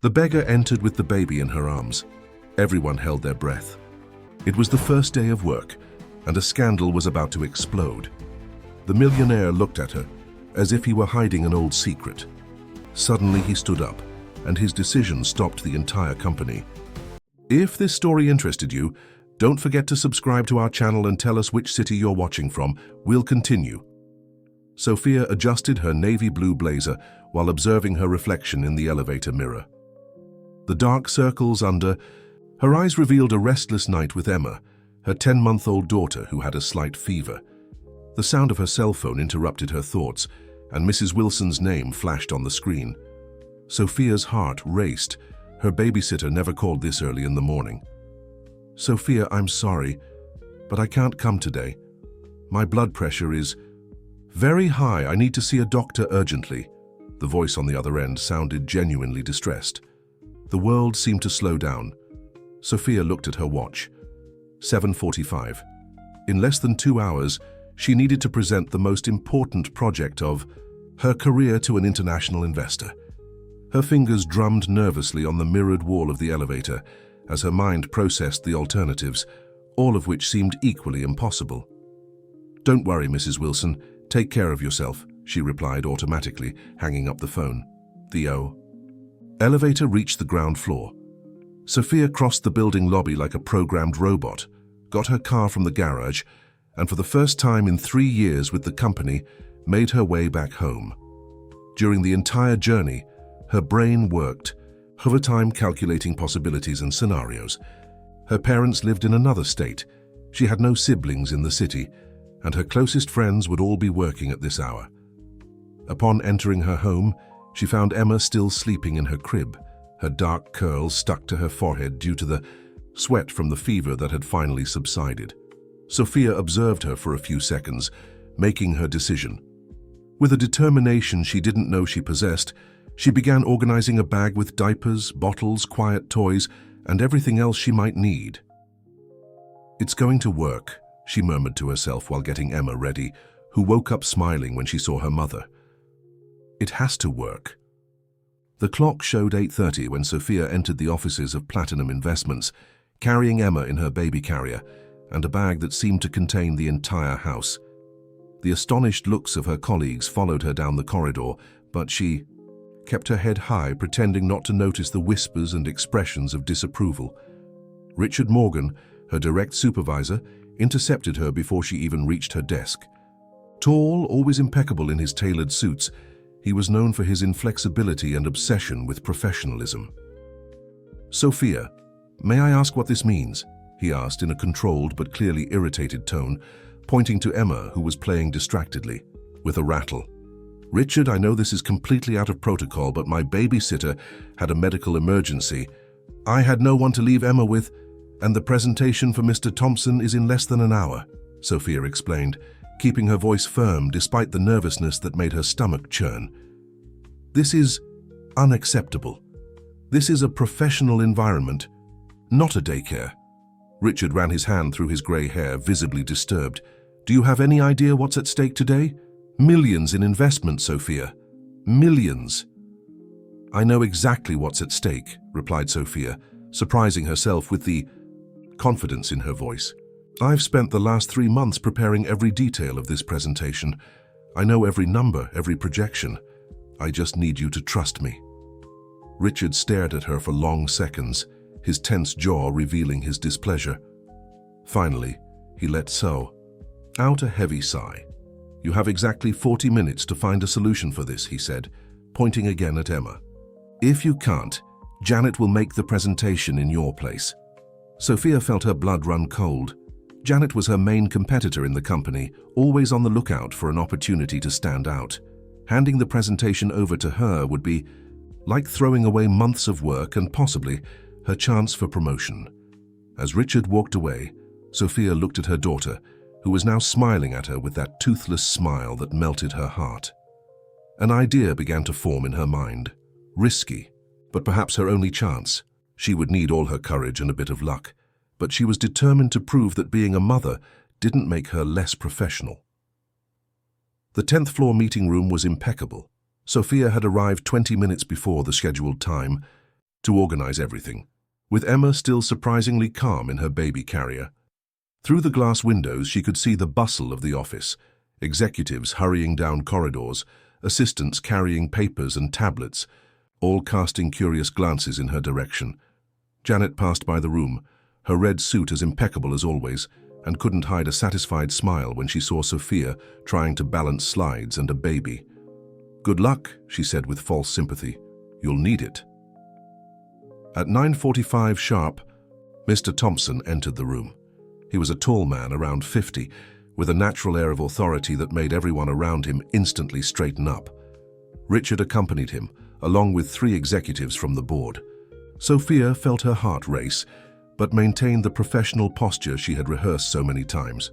The beggar entered with the baby in her arms. Everyone held their breath. It was the first day of work, and a scandal was about to explode. The millionaire looked at her, as if he were hiding an old secret. Suddenly he stood up, and his decision stopped the entire company. If this story interested you, don't forget to subscribe to our channel and tell us which city you're watching from. We'll continue. Sophia adjusted her navy blue blazer while observing her reflection in the elevator mirror. The dark circles under her eyes revealed a restless night with Emma, her 10-month-old daughter who had a slight fever. The sound of her cell phone interrupted her thoughts, and Mrs. Wilson's name flashed on the screen. Sophia's heart raced. Her babysitter never called this early in the morning. "Sophia, I'm sorry, but I can't come today. My blood pressure is very high. I need to see a doctor urgently." The voice on the other end sounded genuinely distressed. The world seemed to slow down. Sophia looked at her watch. 7:45. In less than 2 hours, she needed to present the most important project of her career to an international investor. Her fingers drummed nervously on the mirrored wall of the elevator as her mind processed the alternatives, all of which seemed equally impossible. "Don't worry, Mrs. Wilson. Take care of yourself," she replied automatically, hanging up the phone. The elevator reached the ground floor. Sophia crossed the building lobby like a programmed robot, got her car from the garage, and for the first time in 3 years with the company, made her way back home. During the entire journey, her brain worked, overtime calculating possibilities and scenarios. Her parents lived in another state. She had no siblings in the city, and her closest friends would all be working at this hour. Upon entering her home, she found Emma still sleeping in her crib, her dark curls stuck to her forehead due to the sweat from the fever that had finally subsided. Sophia observed her for a few seconds, making her decision. With a determination she didn't know she possessed, she began organizing a bag with diapers, bottles, quiet toys, and everything else she might need. "It's going to work," she murmured to herself while getting Emma ready, who woke up smiling when she saw her mother. "It has to work." The clock showed 8:30 when Sophia entered the offices of Platinum Investments, carrying Emma in her baby carrier and a bag that seemed to contain the entire house. The astonished looks of her colleagues followed her down the corridor, but she kept her head high, pretending not to notice the whispers and expressions of disapproval. Richard Morgan, her direct supervisor, intercepted her before she even reached her desk. Tall, always impeccable in his tailored suits, he was known for his inflexibility and obsession with professionalism. "Sophia, may I ask what this means?" he asked in a controlled but clearly irritated tone, pointing to Emma, who was playing distractedly, with a rattle. "Richard, I know this is completely out of protocol, but my babysitter had a medical emergency. I had no one to leave Emma with, and the presentation for Mr. Thompson is in less than an hour," Sophia explained, keeping her voice firm despite the nervousness that made her stomach churn. "This is unacceptable. This is a professional environment, not a daycare." Richard ran his hand through his grey hair, visibly disturbed. "Do you have any idea what's at stake today? Millions in investment, Sophia. Millions." "I know exactly what's at stake," replied Sophia, surprising herself with the confidence in her voice. "I've spent the last 3 months preparing every detail of this presentation. I know every number, every projection. I just need you to trust me." Richard stared at her for long seconds, his tense jaw revealing his displeasure. Finally, he let out a heavy sigh. "You have exactly 40 minutes to find a solution for this," he said, pointing again at Emma. "If you can't, Janet will make the presentation in your place." Sophia felt her blood run cold. Janet was her main competitor in the company, always on the lookout for an opportunity to stand out. Handing the presentation over to her would be like throwing away months of work and possibly her chance for promotion. As Richard walked away, Sophia looked at her daughter, who was now smiling at her with that toothless smile that melted her heart. An idea began to form in her mind. Risky, but perhaps her only chance. She would need all her courage and a bit of luck, but she was determined to prove that being a mother didn't make her less professional. The 10th floor meeting room was impeccable. Sophia had arrived 20 minutes before the scheduled time, to organize everything, with Emma still surprisingly calm in her baby carrier. Through the glass windows she could see the bustle of the office, executives hurrying down corridors, assistants carrying papers and tablets, all casting curious glances in her direction. Janet passed by the room, her red suit as impeccable as always, and couldn't hide a satisfied smile when she saw Sophia trying to balance slides and a baby. "Good luck," she said with false sympathy. "You'll need it." At 9:45 sharp, Mr. Thompson entered the room. He was a tall man, around 50, with a natural air of authority that made everyone around him instantly straighten up. Richard accompanied him, along with 3 executives from the board. Sophia felt her heart race, but maintained the professional posture she had rehearsed so many times.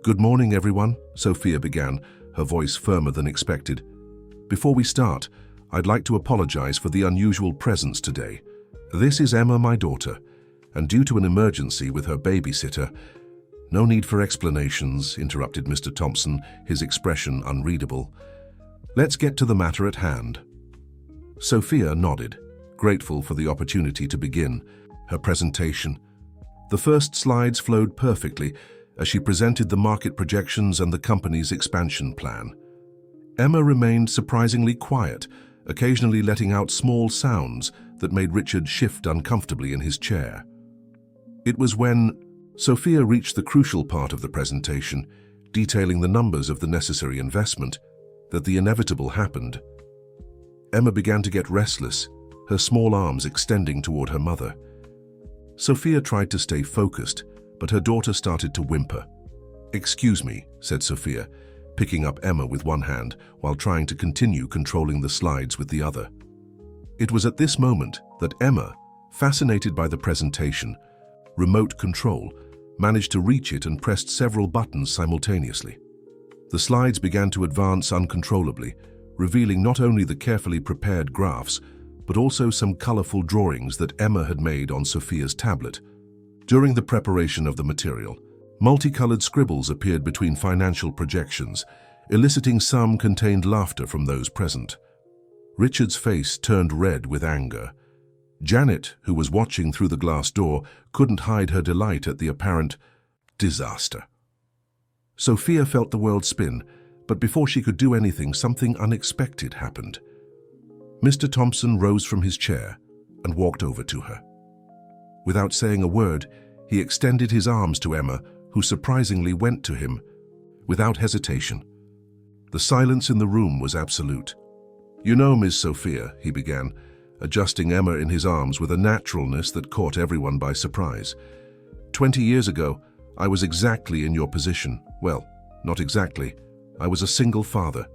"Good morning, everyone," Sophia began, her voice firmer than expected. "Before we start, I'd like to apologize for the unusual presence today. This is Emma, my daughter, and due to an emergency with her babysitter—" "No need for explanations," interrupted Mr. Thompson, his expression unreadable. "Let's get to the matter at hand." Sophia nodded, grateful for the opportunity to begin her presentation. The first slides flowed perfectly as she presented the market projections and the company's expansion plan. Emma remained surprisingly quiet, occasionally letting out small sounds that made Richard shift uncomfortably in his chair. It was when Sophia reached the crucial part of the presentation, detailing the numbers of the necessary investment, that the inevitable happened. Emma began to get restless, her small arms extending toward her mother. Sophia tried to stay focused, but her daughter started to whimper. "Excuse me," said Sophia, picking up Emma with one hand while trying to continue controlling the slides with the other. It was at this moment that Emma, fascinated by the presentation, remote control, managed to reach it and pressed several buttons simultaneously. The slides began to advance uncontrollably, revealing not only the carefully prepared graphs, but also some colorful drawings that Emma had made on Sophia's tablet. During the preparation of the material, multicolored scribbles appeared between financial projections, eliciting some contained laughter from those present. Richard's face turned red with anger. Janet, who was watching through the glass door, couldn't hide her delight at the apparent disaster. Sophia felt the world spin, but before she could do anything, something unexpected happened. Mr. Thompson rose from his chair and walked over to her. Without saying a word, he extended his arms to Emma, who surprisingly went to him without hesitation. The silence in the room was absolute. "You know, Miss Sophia," he began, adjusting Emma in his arms with a naturalness that caught everyone by surprise. 20 years ago, I was exactly in your position. Well, not exactly. I was a single father,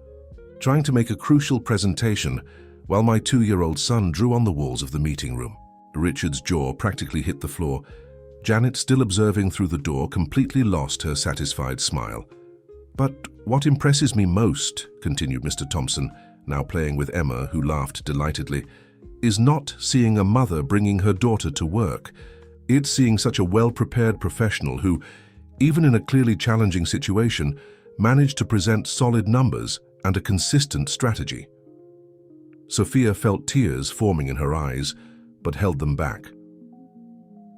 trying to make a crucial presentation while my 2-year-old son drew on the walls of the meeting room. Richard's jaw practically hit the floor. Janet, still observing through the door, completely lost her satisfied smile. "But what impresses me most," continued Mr. Thompson, now playing with Emma, who laughed delightedly, "is not seeing a mother bringing her daughter to work. It's seeing such a well-prepared professional who, even in a clearly challenging situation, managed to present solid numbers and a consistent strategy." Sophia felt tears forming in her eyes, but held them back.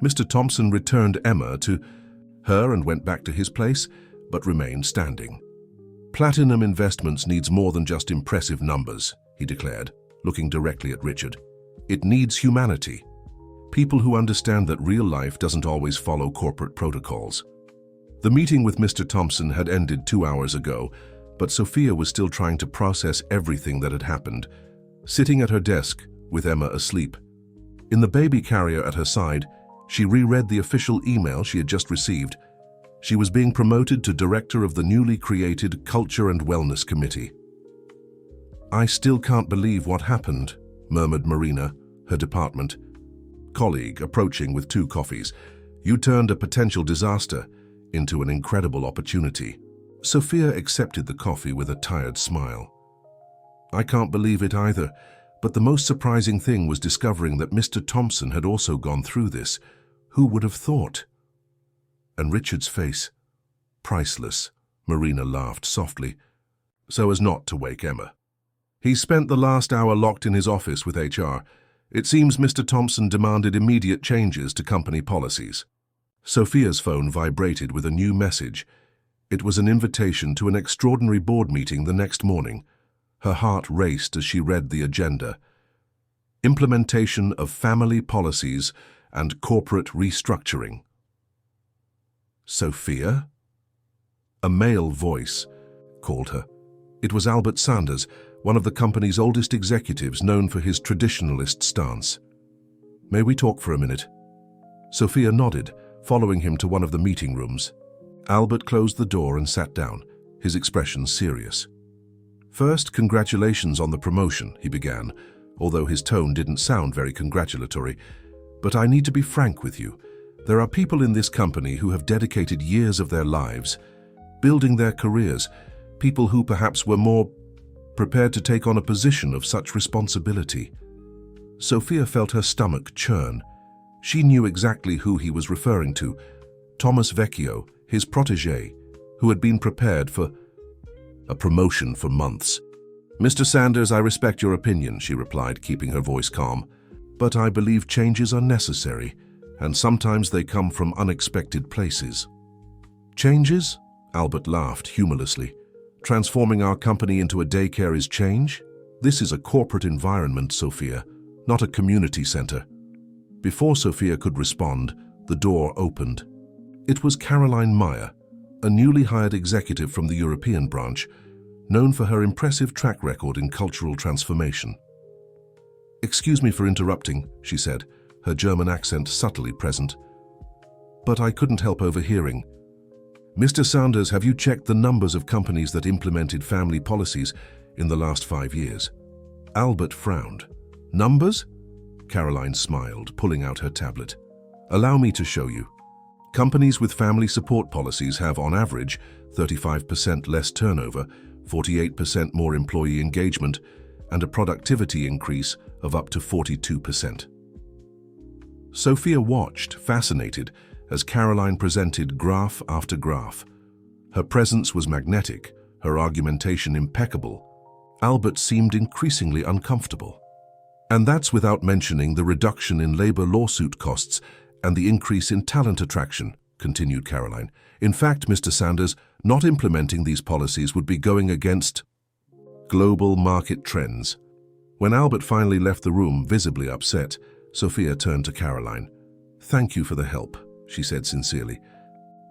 Mr. Thompson returned Emma to her and went back to his place, but remained standing. "Platinum Investments needs more than just impressive numbers," he declared, looking directly at Richard. "It needs humanity. People who understand that real life doesn't always follow corporate protocols." The meeting with Mr. Thompson had ended 2 hours ago, but Sophia was still trying to process everything that had happened, sitting at her desk with Emma asleep. In the baby carrier at her side, she reread the official email she had just received. She was being promoted to director of the newly created Culture and Wellness Committee. "I still can't believe what happened," murmured Marina, her department colleague, approaching with 2 coffees. "You turned a potential disaster into an incredible opportunity." Sophia accepted the coffee with a tired smile. "I can't believe it either, but the most surprising thing was discovering that Mr. Thompson had also gone through this. Who would have thought?" And Richard's face, priceless, Marina laughed softly, so as not to wake Emma. "He spent the last hour locked in his office with HR. It seems Mr. Thompson demanded immediate changes to company policies. Sophia's phone vibrated with a new message. It was an invitation to an extraordinary board meeting the next morning. Her heart raced as she read the agenda. Implementation of family policies and corporate restructuring. Sophia? A male voice called her. It was Albert Sanders, one of the company's oldest executives, known for his traditionalist stance. "May we talk for a minute?" Sophia nodded, following him to one of the meeting rooms. Albert closed the door and sat down, his expression serious. "First, congratulations on the promotion," he began, although his tone didn't sound very congratulatory. "But I need to be frank with you. There are people in this company who have dedicated years of their lives, building their careers, people who perhaps were more prepared to take on a position of such responsibility." Sophia felt her stomach churn. She knew exactly who he was referring to, Thomas Vecchio, his protégé, who had been prepared for a promotion for months. "Mr. Sanders, I respect your opinion," she replied, keeping her voice calm. "But I believe changes are necessary, and sometimes they come from unexpected places." "Changes?" Albert laughed humorlessly. "Transforming our company into a daycare is change? This is a corporate environment, Sophia, not a community center." Before Sophia could respond, the door opened. It was Caroline Meyer, a newly hired executive from the European branch, known for her impressive track record in cultural transformation. "Excuse me for interrupting," she said, her German accent subtly present. "But I couldn't help overhearing. Mr. Sanders, have you checked the numbers of companies that implemented family policies in the last 5 years?" Albert frowned. "Numbers?" Caroline smiled, pulling out her tablet. "Allow me to show you. Companies with family support policies have, on average, 35% less turnover, 48% more employee engagement, and a productivity increase of up to 42%. Sophia watched, fascinated, as Caroline presented graph after graph. Her presence was magnetic, her argumentation impeccable. Albert seemed increasingly uncomfortable. "And that's without mentioning the reduction in labor lawsuit costs and the increase in talent attraction," continued Caroline. "In fact, Mr. Sanders, not implementing these policies would be going against global market trends." When Albert finally left the room, visibly upset, Sophia turned to Caroline. "Thank you for the help," she said sincerely.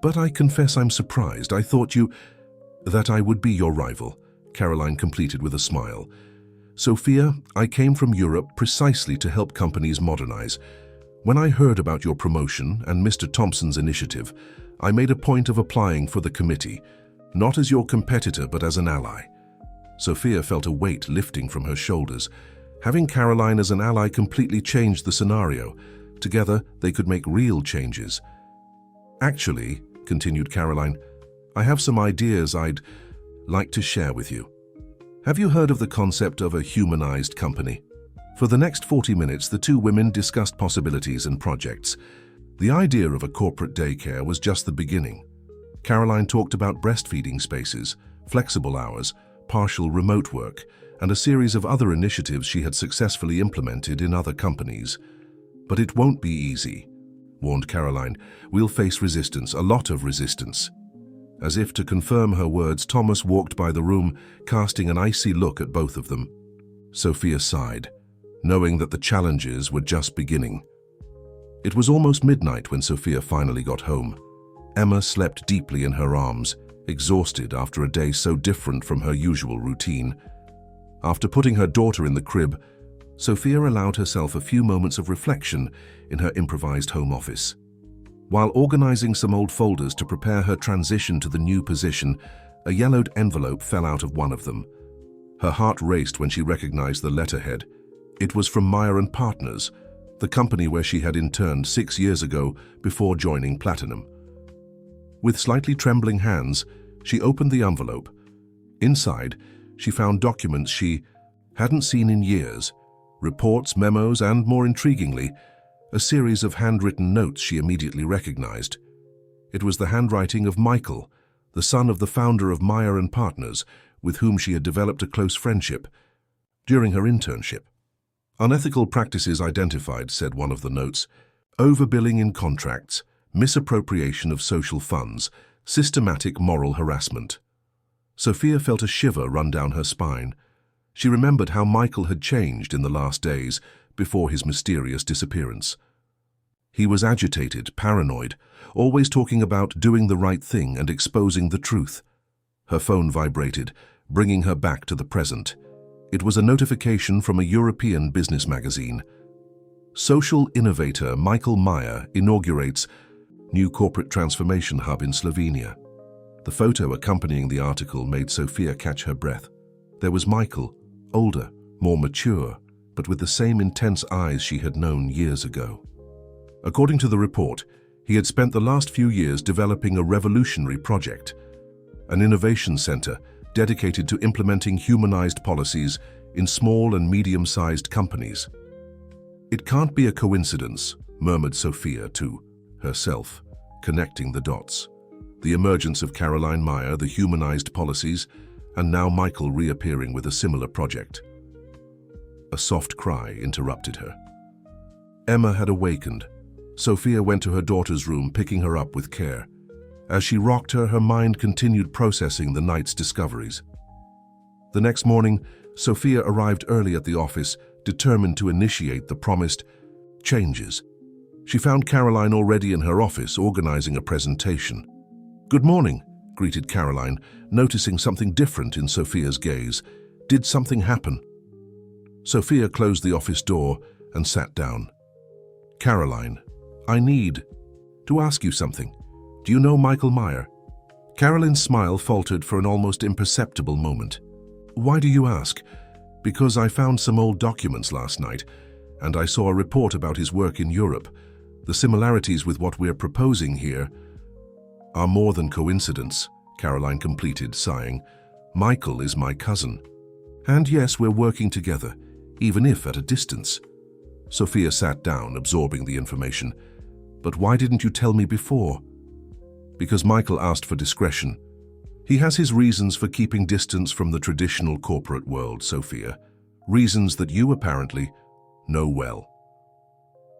"But I confess I'm surprised. I thought that I would be your rival," Caroline completed with a smile. "Sophia, I came from Europe precisely to help companies modernize. When I heard about your promotion and Mr. Thompson's initiative, I made a point of applying for the committee, not as your competitor but as an ally." Sophia felt a weight lifting from her shoulders. Having Caroline as an ally completely changed the scenario. Together, they could make real changes. "Actually," continued Caroline, "I have some ideas I'd like to share with you. Have you heard of the concept of a humanized company?" For the next 40 minutes, the two women discussed possibilities and projects. The idea of a corporate daycare was just the beginning. Caroline talked about breastfeeding spaces, flexible hours, partial remote work, and a series of other initiatives she had successfully implemented in other companies. "But it won't be easy," warned Caroline. "We'll face resistance, a lot of resistance." As if to confirm her words, Thomas walked by the room, casting an icy look at both of them. Sophia sighed, knowing that the challenges were just beginning. It was almost midnight when Sophia finally got home. Emma slept deeply in her arms, exhausted after a day so different from her usual routine. After putting her daughter in the crib, Sophia allowed herself a few moments of reflection in her improvised home office. While organizing some old folders to prepare her transition to the new position, a yellowed envelope fell out of one of them. Her heart raced when she recognized the letterhead. It was from Meyer & Partners, the company where she had interned 6 years ago before joining Platinum. With slightly trembling hands, she opened the envelope. Inside, she found documents she hadn't seen in years, reports, memos, and, more intriguingly, a series of handwritten notes she immediately recognized. It was the handwriting of Michael, the son of the founder of Meyer & Partners, with whom she had developed a close friendship during her internship. Unethical practices identified, said one of the notes. Overbilling in contracts, misappropriation of social funds, systematic moral harassment. Sophia felt a shiver run down her spine. She remembered how Michael had changed in the last days before his mysterious disappearance. He was agitated, paranoid, always talking about doing the right thing and exposing the truth. Her phone vibrated, bringing her back to the present. It was a notification from a European business magazine. Social innovator Michael Meyer inaugurates new corporate transformation hub in Slovenia. The photo accompanying the article made Sophia catch her breath. There was Michael, older, more mature, but with the same intense eyes she had known years ago. According to the report, he had spent the last few years developing a revolutionary project, an innovation center dedicated to implementing humanized policies in small and medium-sized companies. It can't be a coincidence, murmured Sophia to herself, connecting the dots. The emergence of Caroline Meyer, the humanized policies, and now Michael reappearing with a similar project. A soft cry interrupted her. Emma had awakened. Sophia went to her daughter's room, picking her up with care. As she rocked her, her mind continued processing the night's discoveries. The next morning, Sophia arrived early at the office, determined to initiate the promised changes. She found Caroline already in her office, organizing a presentation. "Good morning," greeted Caroline, noticing something different in Sophia's gaze. "Did something happen?" Sophia closed the office door and sat down. "Caroline, I need to ask you something. Do you know Michael Meyer?" Caroline's smile faltered for an almost imperceptible moment. "Why do you ask?" "Because I found some old documents last night, and I saw a report about his work in Europe. The similarities with what we're proposing here are more than coincidence," Caroline completed, sighing. "Michael is my cousin. And yes, we're working together, even if at a distance." Sophia sat down, absorbing the information. "But why didn't you tell me before?" "Because Michael asked for discretion. He has his reasons for keeping distance from the traditional corporate world, Sophia. Reasons that you apparently know well."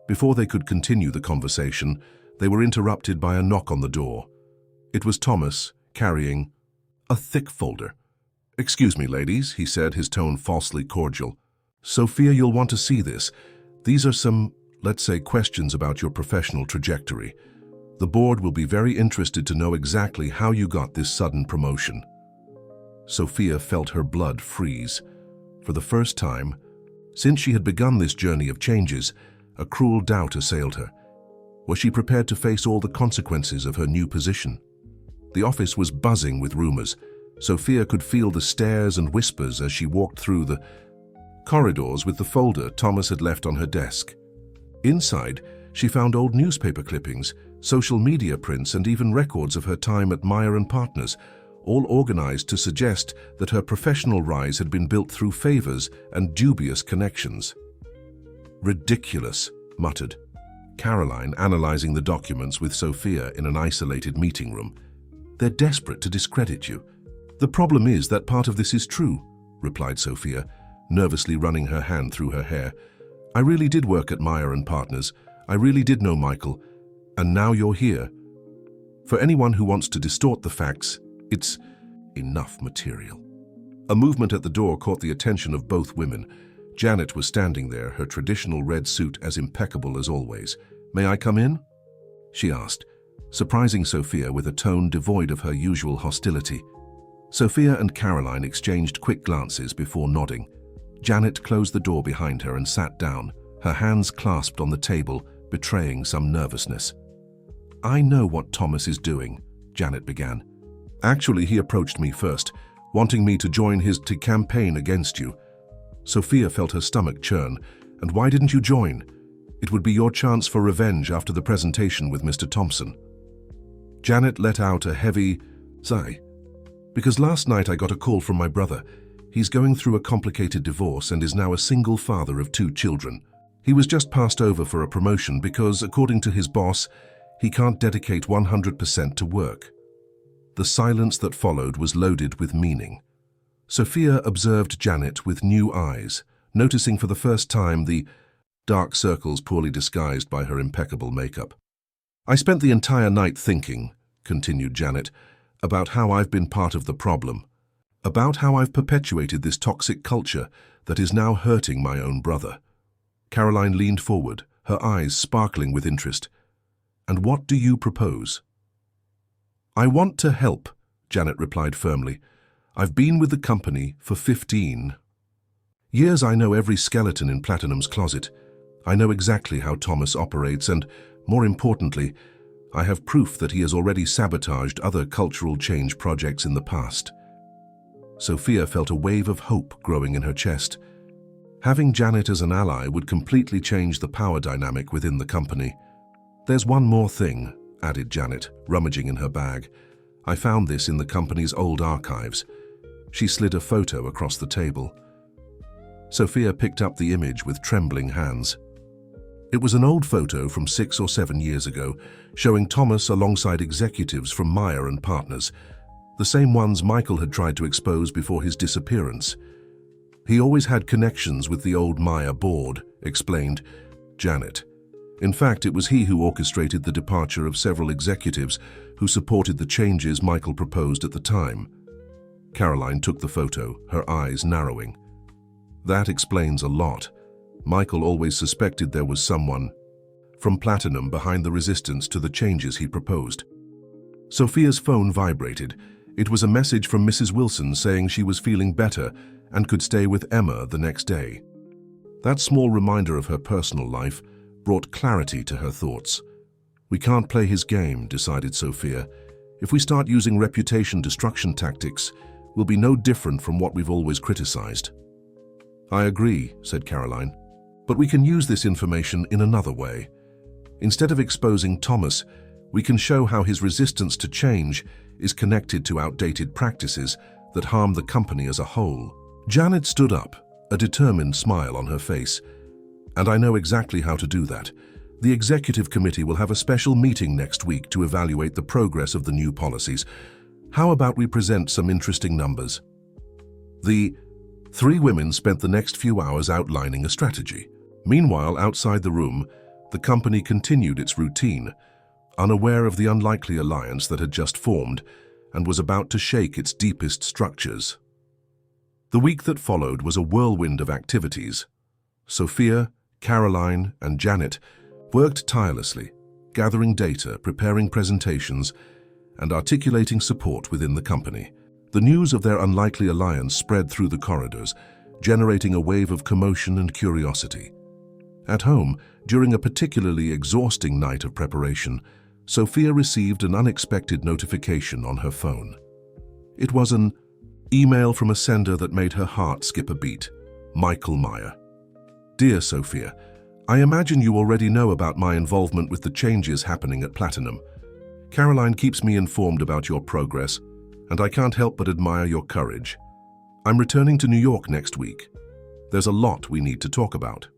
Before they could continue the conversation, they were interrupted by a knock on the door. It was Thomas, carrying a thick folder. "Excuse me, ladies," he said, his tone falsely cordial. "Sophia, you'll want to see this. These are some, let's say, questions about your professional trajectory. The board will be very interested to know exactly how you got this sudden promotion." Sophia felt her blood freeze. For the first time, since she had begun this journey of changes, a cruel doubt assailed her. Was she prepared to face all the consequences of her new position? The office was buzzing with rumors. Sophia could feel the stares and whispers as she walked through the corridors with the folder Thomas had left on her desk. Inside, she found old newspaper clippings, social media prints, and even records of her time at Meyer & Partners, all organized to suggest that her professional rise had been built through favors and dubious connections. "Ridiculous," muttered Caroline, analyzing the documents with Sophia in an isolated meeting room. "They're desperate to discredit you." "The problem is that part of this is true," replied Sophia, nervously running her hand through her hair. "I really did work at Meyer & Partners. I really did know Michael. And now you're here. For anyone who wants to distort the facts, it's enough material." A movement at the door caught the attention of both women. Janet was standing there, her traditional red suit as impeccable as always. "May I come in?" she asked, surprising Sophia with a tone devoid of her usual hostility. Sophia and Caroline exchanged quick glances before nodding. Janet closed the door behind her and sat down, her hands clasped on the table, betraying some nervousness. "I know what Thomas is doing," Janet began. "Actually, he approached me first, wanting me to join his campaign against you." Sophia felt her stomach churn. "And why didn't you join? It would be your chance for revenge after the presentation with Mr. Thompson." Janet let out a heavy sigh. "Because last night I got a call from my brother. He's going through a complicated divorce and is now a single father of 2 children. He was just passed over for a promotion because, according to his boss, he can't dedicate 100% to work." The silence that followed was loaded with meaning. Sophia observed Janet with new eyes, noticing for the first time the dark circles poorly disguised by her impeccable makeup. "I spent the entire night thinking," continued Janet, "about how I've been part of the problem, about how I've perpetuated this toxic culture that is now hurting my own brother." Caroline leaned forward, her eyes sparkling with interest. "And what do you propose?" "I want to help," Janet replied firmly. "I've been with the company for 15 years. I know every skeleton in Platinum's closet. I know exactly how Thomas operates and, more importantly, I have proof that he has already sabotaged other cultural change projects in the past." Sophia felt a wave of hope growing in her chest. Having Janet as an ally would completely change the power dynamic within the company. "There's one more thing," added Janet, rummaging in her bag. "I found this in the company's old archives." She slid a photo across the table. Sophia picked up the image with trembling hands. It was an old photo from 6 or 7 years ago, showing Thomas alongside executives from Meyer and Partners, the same ones Michael had tried to expose before his disappearance. "He always had connections with the old Meyer board," explained Janet. "In fact, it was he who orchestrated the departure of several executives who supported the changes Michael proposed at the time." Caroline took the photo, her eyes narrowing. "That explains a lot. Michael always suspected there was someone from Platinum behind the resistance to the changes he proposed." Sophia's phone vibrated. It was a message from Mrs. Wilson saying she was feeling better and could stay with Emma the next day. That small reminder of her personal life brought clarity to her thoughts. "We can't play his game," decided Sophia. "If we start using reputation destruction tactics, we'll be no different from what we've always criticized." "I agree," said Caroline. "But we can use this information in another way. Instead of exposing Thomas, we can show how his resistance to change is connected to outdated practices that harm the company as a whole." Janet stood up, a determined smile on her face. "And I know exactly how to do that. The executive committee will have a special meeting next week to evaluate the progress of the new policies. How about we present some interesting numbers?" The 3 women spent the next few hours outlining a strategy. Meanwhile, outside the room, the company continued its routine, unaware of the unlikely alliance that had just formed and was about to shake its deepest structures. The week that followed was a whirlwind of activities. Sophia, Caroline, and Janet worked tirelessly, gathering data, preparing presentations, and articulating support within the company. The news of their unlikely alliance spread through the corridors, generating a wave of commotion and curiosity. At home, during a particularly exhausting night of preparation, Sophia received an unexpected notification on her phone. It was an email from a sender that made her heart skip a beat. Michael Meyer. "Dear Sophia, I imagine you already know about my involvement with the changes happening at Platinum. Caroline keeps me informed about your progress, and I can't help but admire your courage. I'm returning to New York next week. There's a lot we need to talk about.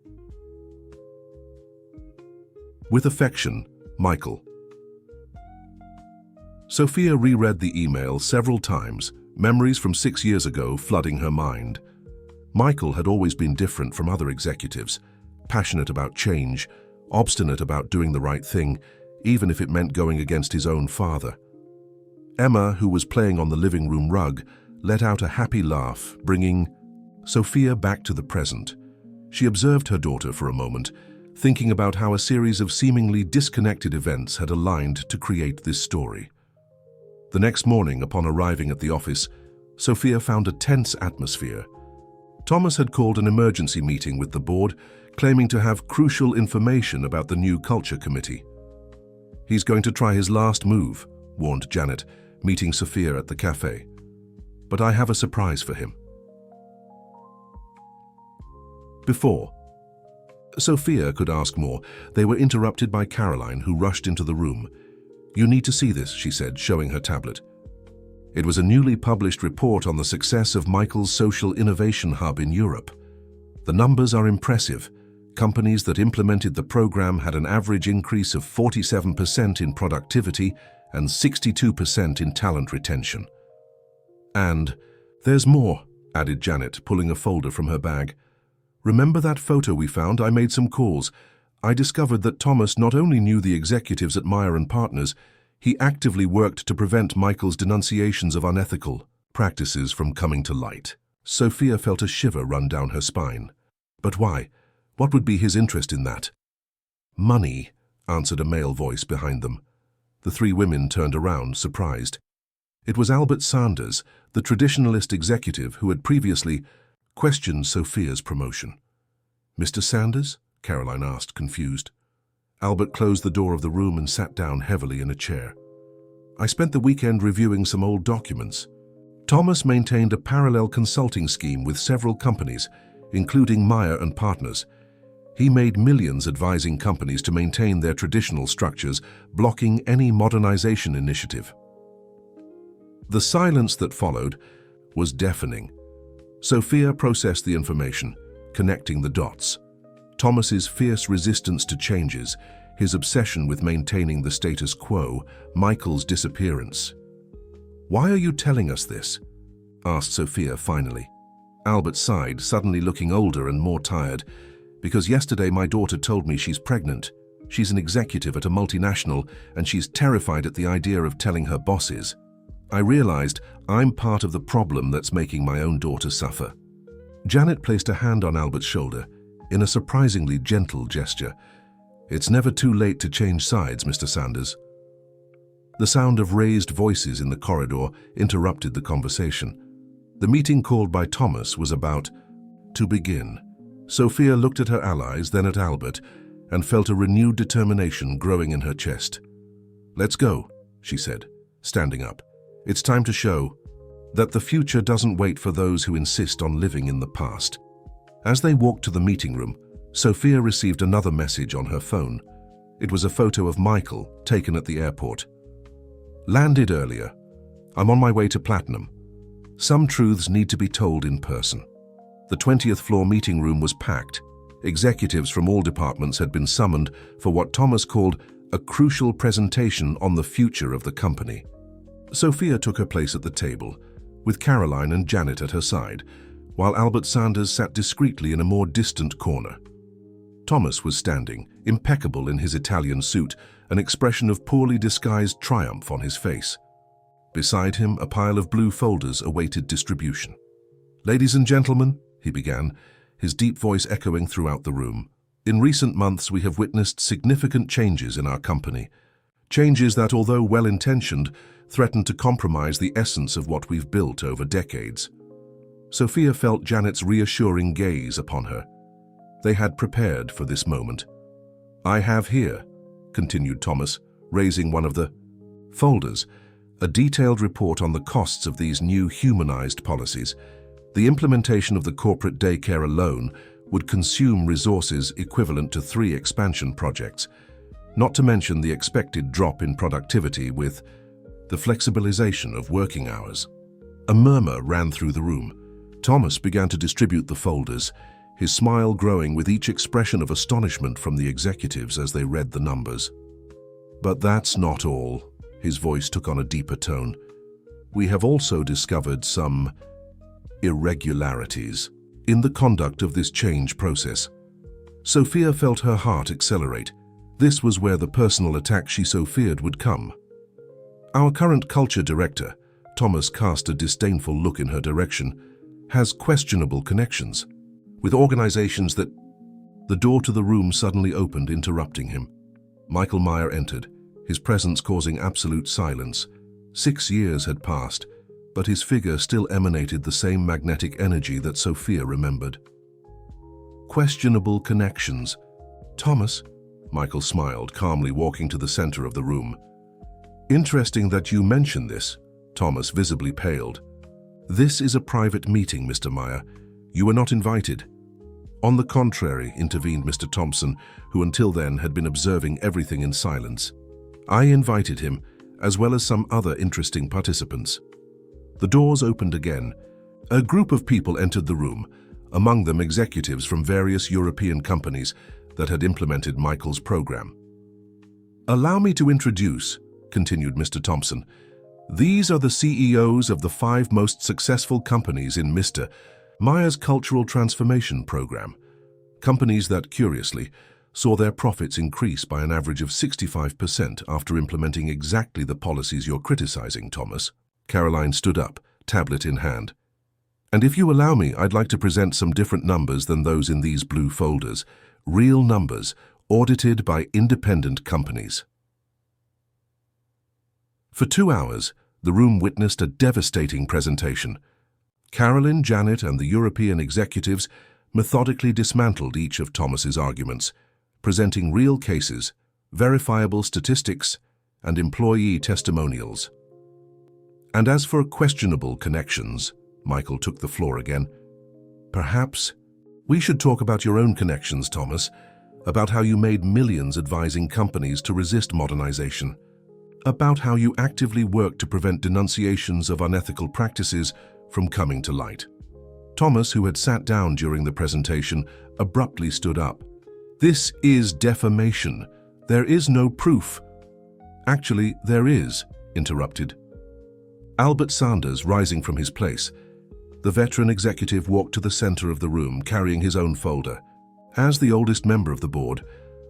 With affection, Michael." Sophia reread the email several times, memories from 6 years ago flooding her mind. Michael had always been different from other executives, passionate about change, obstinate about doing the right thing, even if it meant going against his own father. Emma, who was playing on the living room rug, let out a happy laugh, bringing Sophia back to the present. She observed her daughter for a moment, thinking about how a series of seemingly disconnected events had aligned to create this story. The next morning, upon arriving at the office, Sophia found a tense atmosphere. Thomas had called an emergency meeting with the board, claiming to have crucial information about the new culture committee. "He's going to try his last move," warned Janet, meeting Sophia at the cafe. "But I have a surprise for him." Before Sophia could ask more, they were interrupted by Caroline, who rushed into the room. "You need to see this," she said, showing her tablet. It was a newly published report on the success of Michael's social innovation hub in Europe. The numbers are impressive. Companies that implemented the program had an average increase of 47% in productivity and 62% in talent retention. "And there's more," added Janet, pulling a folder from her bag. Remember that photo we found? I made some calls. I discovered that Thomas not only knew the executives at Meyer and Partners, he actively worked to prevent Michael's denunciations of unethical practices from coming to light. Sophia felt a shiver run down her spine. But why? What would be his interest in that? Money, answered a male voice behind them. The three women turned around, surprised. It was Albert Sanders, the traditionalist executive who had previously questioned Sophia's promotion. Mr. Sanders? Caroline asked, confused. Albert closed the door of the room and sat down heavily in a chair. I spent the weekend reviewing some old documents. Thomas maintained a parallel consulting scheme with several companies, including Meyer and Partners. He made millions advising companies to maintain their traditional structures, blocking any modernization initiative. The silence that followed was deafening. Sophia processed the information, connecting the dots. Thomas's fierce resistance to changes, his obsession with maintaining the status quo, Michael's disappearance. "Why are you telling us this?" asked Sophia finally. Albert sighed, suddenly looking older and more tired. "Because yesterday my daughter told me she's pregnant. She's an executive at a multinational, and she's terrified at the idea of telling her bosses. I realized I'm part of the problem that's making my own daughter suffer." Janet placed a hand on Albert's shoulder in a surprisingly gentle gesture. "It's never too late to change sides, Mr. Sanders." The sound of raised voices in the corridor interrupted the conversation. The meeting called by Thomas was about to begin. Sophia looked at her allies, then at Albert, and felt a renewed determination growing in her chest. "Let's go," she said, standing up. "It's time to show that the future doesn't wait for those who insist on living in the past." As they walked to the meeting room, Sophia received another message on her phone. It was a photo of Michael, taken at the airport. "Landed earlier. I'm on my way to Platinum. Some truths need to be told in person." The 20th floor meeting room was packed. Executives from all departments had been summoned for what Thomas called a crucial presentation on the future of the company. Sophia took her place at the table, with Caroline and Janet at her side, while Albert Sanders sat discreetly in a more distant corner. Thomas was standing, impeccable in his Italian suit, an expression of poorly disguised triumph on his face. Beside him, a pile of blue folders awaited distribution. "Ladies and gentlemen," he began, his deep voice echoing throughout the room, "in recent months we have witnessed significant changes in our company. Changes that, although well-intentioned, threaten to compromise the essence of what we've built over decades." Sophia felt Janet's reassuring gaze upon her. They had prepared for this moment. "I have here," continued Thomas, raising one of the folders, "a detailed report on the costs of these new humanized policies. The implementation of the corporate daycare alone would consume resources equivalent to 3 expansion projects, not to mention the expected drop in productivity with the flexibilization of working hours." A murmur ran through the room. Thomas began to distribute the folders, his smile growing with each expression of astonishment from the executives as they read the numbers. "But that's not all," his voice took on a deeper tone. "We have also discovered some irregularities in the conduct of this change process." Sophia felt her heart accelerate. This was where the personal attack she so feared would come. "Our current culture director," Thomas cast a disdainful look in her direction, "has questionable connections with organizations that—" The door to the room suddenly opened, interrupting him. Michael Meyer entered, his presence causing absolute silence. 6 years had passed, but his figure still emanated the same magnetic energy that Sophia remembered. "Questionable connections. Thomas," Michael smiled, calmly walking to the center of the room. "Interesting that you mention this." Thomas visibly paled. "This is a private meeting, Mr. Meyer. You were not invited." "On the contrary," intervened Mr. Thompson, who until then had been observing everything in silence. "I invited him, as well as some other interesting participants." The doors opened again. A group of people entered the room, among them executives from various European companies that had implemented Michael's program. "Allow me to introduce," continued Mr. Thompson, "these are the CEOs of the 5 most successful companies in Mr. Meyer's cultural transformation program. Companies that, curiously, saw their profits increase by an average of 65% after implementing exactly the policies you're criticizing, Thomas. Caroline stood up, tablet in hand. And if you allow me, I'd like to present some different numbers than those in these blue folders. Real numbers, audited by independent companies. For 2 hours, the room witnessed a devastating presentation. Caroline, Janet, and the European executives methodically dismantled each of Thomas's arguments, presenting real cases, verifiable statistics, and employee testimonials. And as for questionable connections, Michael took the floor again. Perhaps we should talk about your own connections, Thomas, about how you made millions advising companies to resist modernization, about how you actively worked to prevent denunciations of unethical practices from coming to light. Thomas, who had sat down during the presentation, abruptly stood up. This is defamation. There is no proof. Actually, there is, interrupted Albert Sanders, rising from his place. The veteran executive walked to the center of the room, carrying his own folder. As the oldest member of the board,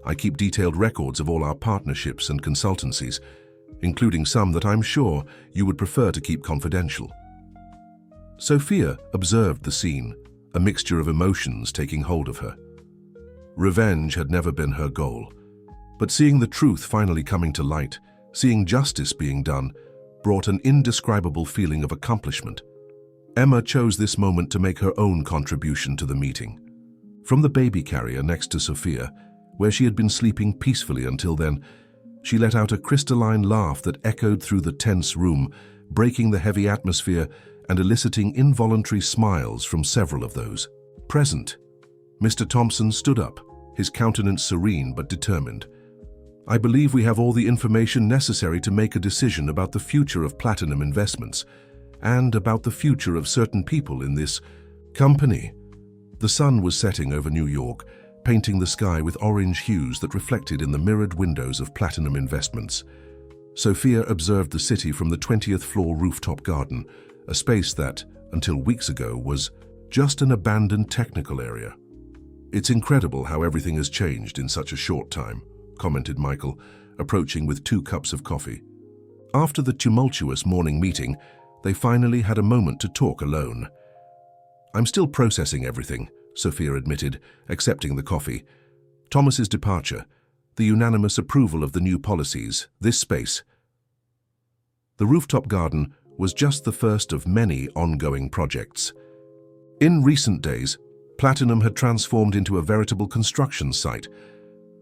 I keep detailed records of all our partnerships and consultancies, including some that I'm sure you would prefer to keep confidential. Sophia observed the scene, a mixture of emotions taking hold of her. Revenge had never been her goal, but seeing the truth finally coming to light, seeing justice being done, brought an indescribable feeling of accomplishment. Emma chose this moment to make her own contribution to the meeting. From the baby carrier next to Sophia, where she had been sleeping peacefully until then, she let out a crystalline laugh that echoed through the tense room, breaking the heavy atmosphere and eliciting involuntary smiles from several of those present. Mr. Thompson stood up, his countenance serene but determined. I believe we have all the information necessary to make a decision about the future of Platinum Investments and about the future of certain people in this company. The sun was setting over New York, painting the sky with orange hues that reflected in the mirrored windows of Platinum Investments. Sophia observed the city from the 20th floor rooftop garden, a space that, until weeks ago, was just an abandoned technical area. It's incredible how everything has changed in such a short time, commented Michael, approaching with 2 cups of coffee. After the tumultuous morning meeting, they finally had a moment to talk alone. I'm still processing everything, Sophia admitted, accepting the coffee. Thomas's departure, the unanimous approval of the new policies, this space. The rooftop garden was just the first of many ongoing projects. In recent days, Platinum had transformed into a veritable construction site.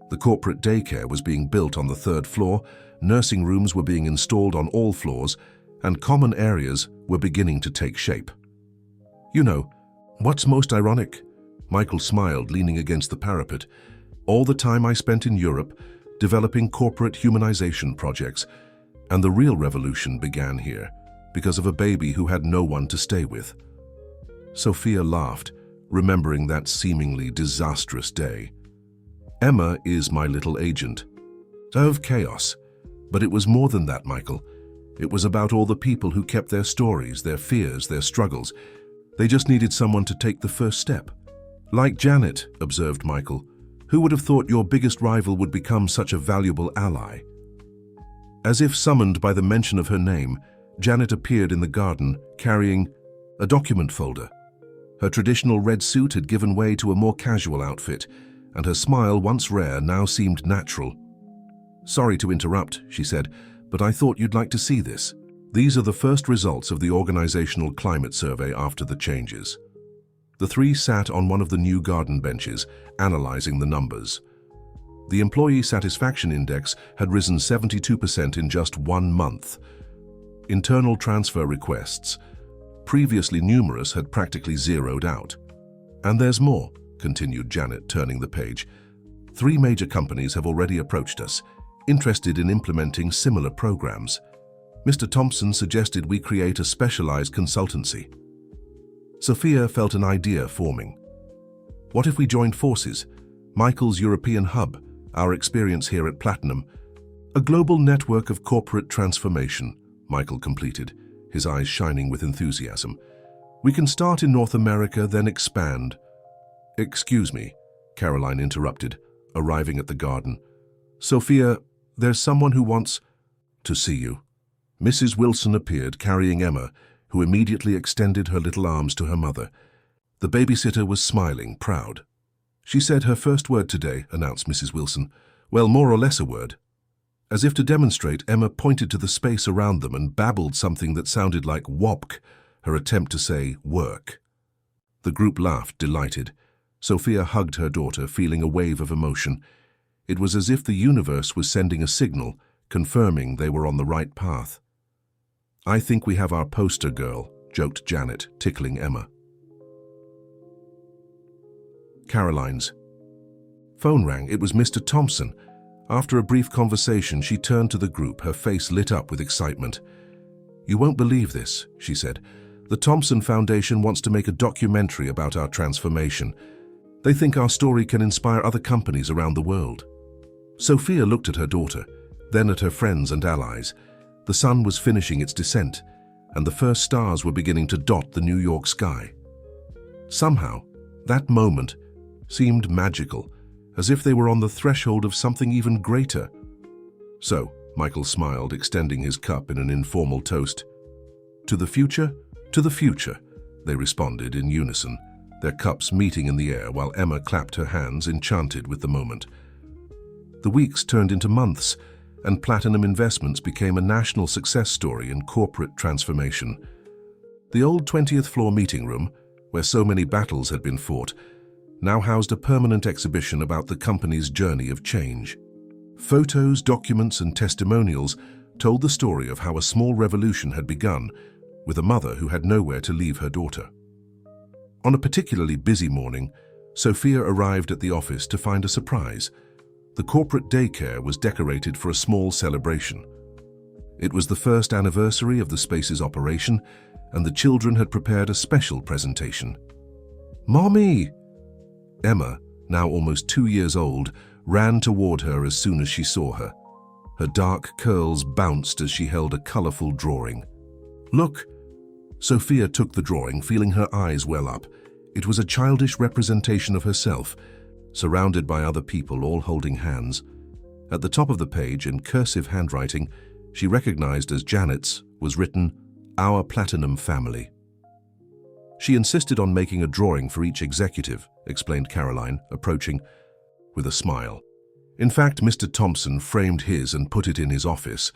The corporate daycare was being built on the 3rd floor, nursing rooms were being installed on all floors, and common areas were beginning to take shape. You know, what's most ironic? Michael smiled, leaning against the parapet. All the time I spent in Europe, developing corporate humanization projects, and the real revolution began here, because of a baby who had no one to stay with. Sophia laughed, remembering that seemingly disastrous day. Emma is my little agent. Of chaos. But it was more than that, Michael. It was about all the people who kept their stories, their fears, their struggles. They just needed someone to take the first step. Like Janet, observed Michael. Who would have thought your biggest rival would become such a valuable ally? As if summoned by the mention of her name, Janet appeared in the garden, carrying a document folder. Her traditional red suit had given way to a more casual outfit, and her smile, once rare, now seemed natural. Sorry to interrupt, she said, but I thought you'd like to see this. These are the first results of the organizational climate survey after the changes. The 3 sat on one of the new garden benches, analyzing the numbers. The employee satisfaction index had risen 72% in just 1 month. Internal transfer requests, previously numerous, had practically zeroed out. And there's more, continued Janet, turning the page. 3 major companies have already approached us, interested in implementing similar programs. Mr. Thompson suggested we create a specialized consultancy. Sophia felt an idea forming. What if we joined forces? Michael's European hub, our experience here at Platinum. A global network of corporate transformation, Michael completed, his eyes shining with enthusiasm. We can start in North America, then expand. Excuse me, Caroline interrupted, arriving at the garden. "Sophia, there's someone who wants to see you." Mrs. Wilson appeared, carrying Emma, who immediately extended her little arms to her mother. The babysitter was smiling, proud. "She said her first word today," announced Mrs. Wilson. "Well, more or less a word." As if to demonstrate, Emma pointed to the space around them and babbled something that sounded like "wopk," her attempt to say "work." The group laughed, delighted. Sophia hugged her daughter, feeling a wave of emotion. It was as if the universe was sending a signal, confirming they were on the right path. "I think we have our poster girl," joked Janet, tickling Emma. Caroline's phone rang. It was Mr. Thompson. After a brief conversation, she turned to the group, her face lit up with excitement. "You won't believe this," she said. "The Thompson Foundation wants to make a documentary about our transformation. They think our story can inspire other companies around the world." Sophia looked at her daughter, then at her friends and allies. The sun was finishing its descent, and the first stars were beginning to dot the New York sky. Somehow, that moment seemed magical, as if they were on the threshold of something even greater. "So," Michael smiled, extending his cup in an informal toast. "To the future? To the future," they responded in unison, their cups meeting in the air while Emma clapped her hands, enchanted with the moment. The weeks turned into months, and Platinum Investments became a national success story in corporate transformation. The old 20th floor meeting room, where so many battles had been fought, now housed a permanent exhibition about the company's journey of change. Photos, documents, and testimonials told the story of how a small revolution had begun with a mother who had nowhere to leave her daughter. On a particularly busy morning, Sophia arrived at the office to find a surprise. The corporate daycare was decorated for a small celebration. It was the first anniversary of the space's operation, and the children had prepared a special presentation. "Mommy!" Emma, now almost 2 years old, ran toward her as soon as she saw her. Her dark curls bounced as she held a colorful drawing. "Look!" Sophia took the drawing, feeling her eyes well up. It was a childish representation of herself, surrounded by other people, all holding hands. At the top of the page, in cursive handwriting, she recognized as Janet's, was written, "Our Platinum Family." "She insisted on making a drawing for each executive," explained Caroline, approaching with a smile. "In fact, Mr. Thompson framed his and put it in his office.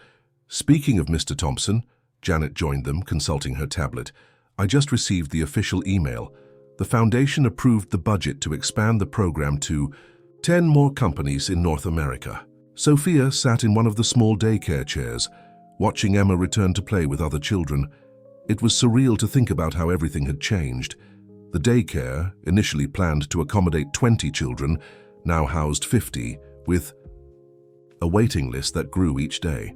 Speaking of Mr. Thompson," Janet joined them, consulting her tablet, "I just received the official email. The foundation approved the budget to expand the program to 10 more companies in North America." Sophia sat in one of the small daycare chairs, watching Emma return to play with other children. It was surreal to think about how everything had changed. The daycare, initially planned to accommodate 20 children, now housed 50, with a waiting list that grew each day.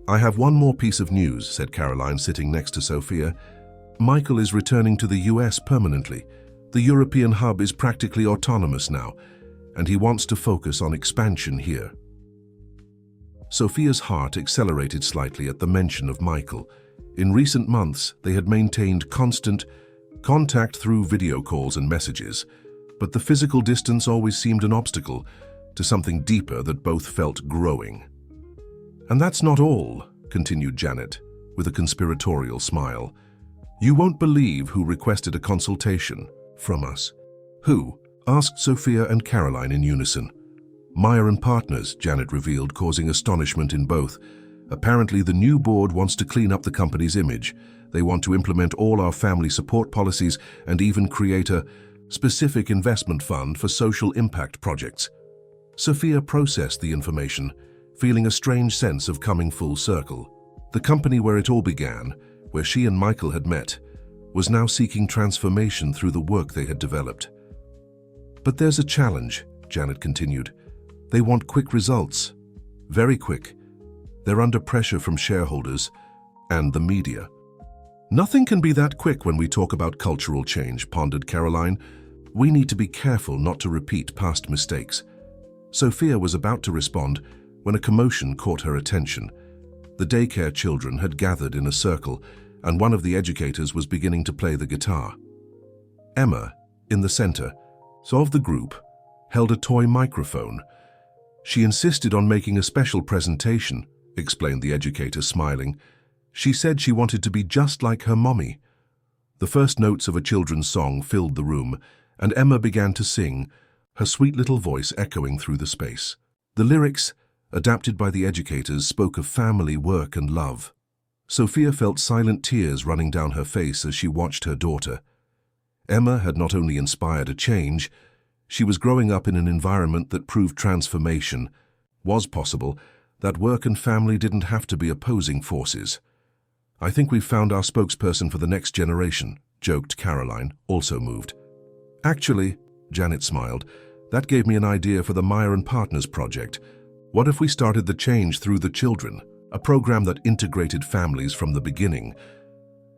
"I have one more piece of news," said Caroline, sitting next to Sophia. "Michael is returning to the US permanently. The European hub is practically autonomous now, and he wants to focus on expansion here." Sophia's heart accelerated slightly at the mention of Michael. In recent months, they had maintained constant contact through video calls and messages, but the physical distance always seemed an obstacle to something deeper that both felt growing. "And that's not all," continued Janet, with a conspiratorial smile. "You won't believe who requested a consultation from us." "Who?" asked Sophia and Caroline in unison. "Meyer and Partners," Janet revealed, causing astonishment in both. "Apparently, the new board wants to clean up the company's image. They want to implement all our family support policies and even create a specific investment fund for social impact projects." Sophia processed the information, feeling a strange sense of coming full circle. The company where it all began, where she and Michael had met, was now seeking transformation through the work they had developed. "But there's a challenge," Janet continued. "They want quick results. Very quick. They're under pressure from shareholders and the media." "Nothing can be that quick when we talk about cultural change," pondered Caroline. "We need to be careful not to repeat past mistakes." Sophia was about to respond when a commotion caught her attention. The daycare children had gathered in a circle, and one of the educators was beginning to play the guitar. Emma, in the center, of the group, held a toy microphone. "She insisted on making a special presentation," explained the educator, smiling. "She said she wanted to be just like her mommy." The first notes of a children's song filled the room, and Emma began to sing, her sweet little voice echoing through the space. The lyrics, adapted by the educators, spoke of family, work, and love. Sophia felt silent tears running down her face as she watched her daughter. Emma had not only inspired a change, she was growing up in an environment that proved transformation was possible, that work and family didn't have to be opposing forces. "I think we've found our spokesperson for the next generation," joked Caroline, also moved. "Actually," Janet smiled, "that gave me an idea for the Meyer and Partners project. What if we started the change through the children, a program that integrated families from the beginning?"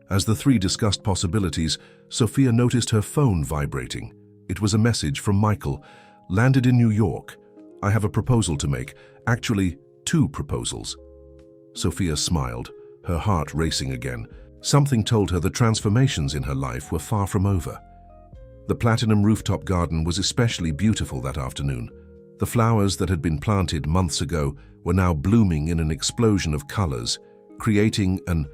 As the three discussed possibilities, Sophia noticed her phone vibrating. It was a message from Michael. "Landed in New York. I have a proposal to make. Actually, 2 proposals." Sophia smiled, her heart racing again. Something told her the transformations in her life were far from over. The platinum rooftop garden was especially beautiful that afternoon. The flowers that had been planted months ago were now blooming in an explosion of colors, creating an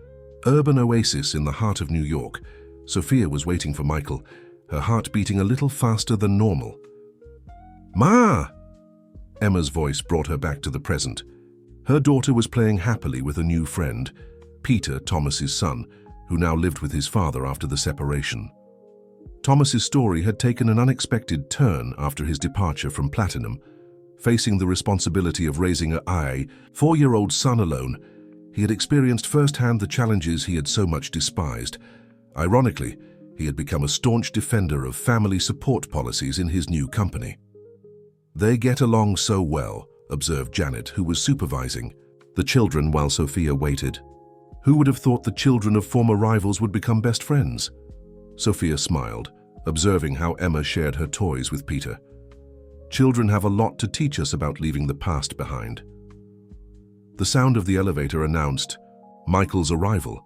urban oasis in the heart of New York. Sophia was waiting for Michael, her heart beating a little faster than normal. "Ma!" Emma's voice brought her back to the present. Her daughter was playing happily with a new friend, Peter, Thomas's son, who now lived with his father after the separation. Thomas's story had taken an unexpected turn after his departure from Platinum. Facing the responsibility of raising a 4-year-old son alone, he had experienced firsthand the challenges he had so much despised. Ironically, he had become a staunch defender of family support policies in his new company. "They get along so well," observed Janet, who was supervising the children while Sophia waited. "Who would have thought the children of former rivals would become best friends?" Sophia smiled, observing how Emma shared her toys with Peter. "Children have a lot to teach us about leaving the past behind." The sound of the elevator announced Michael's arrival.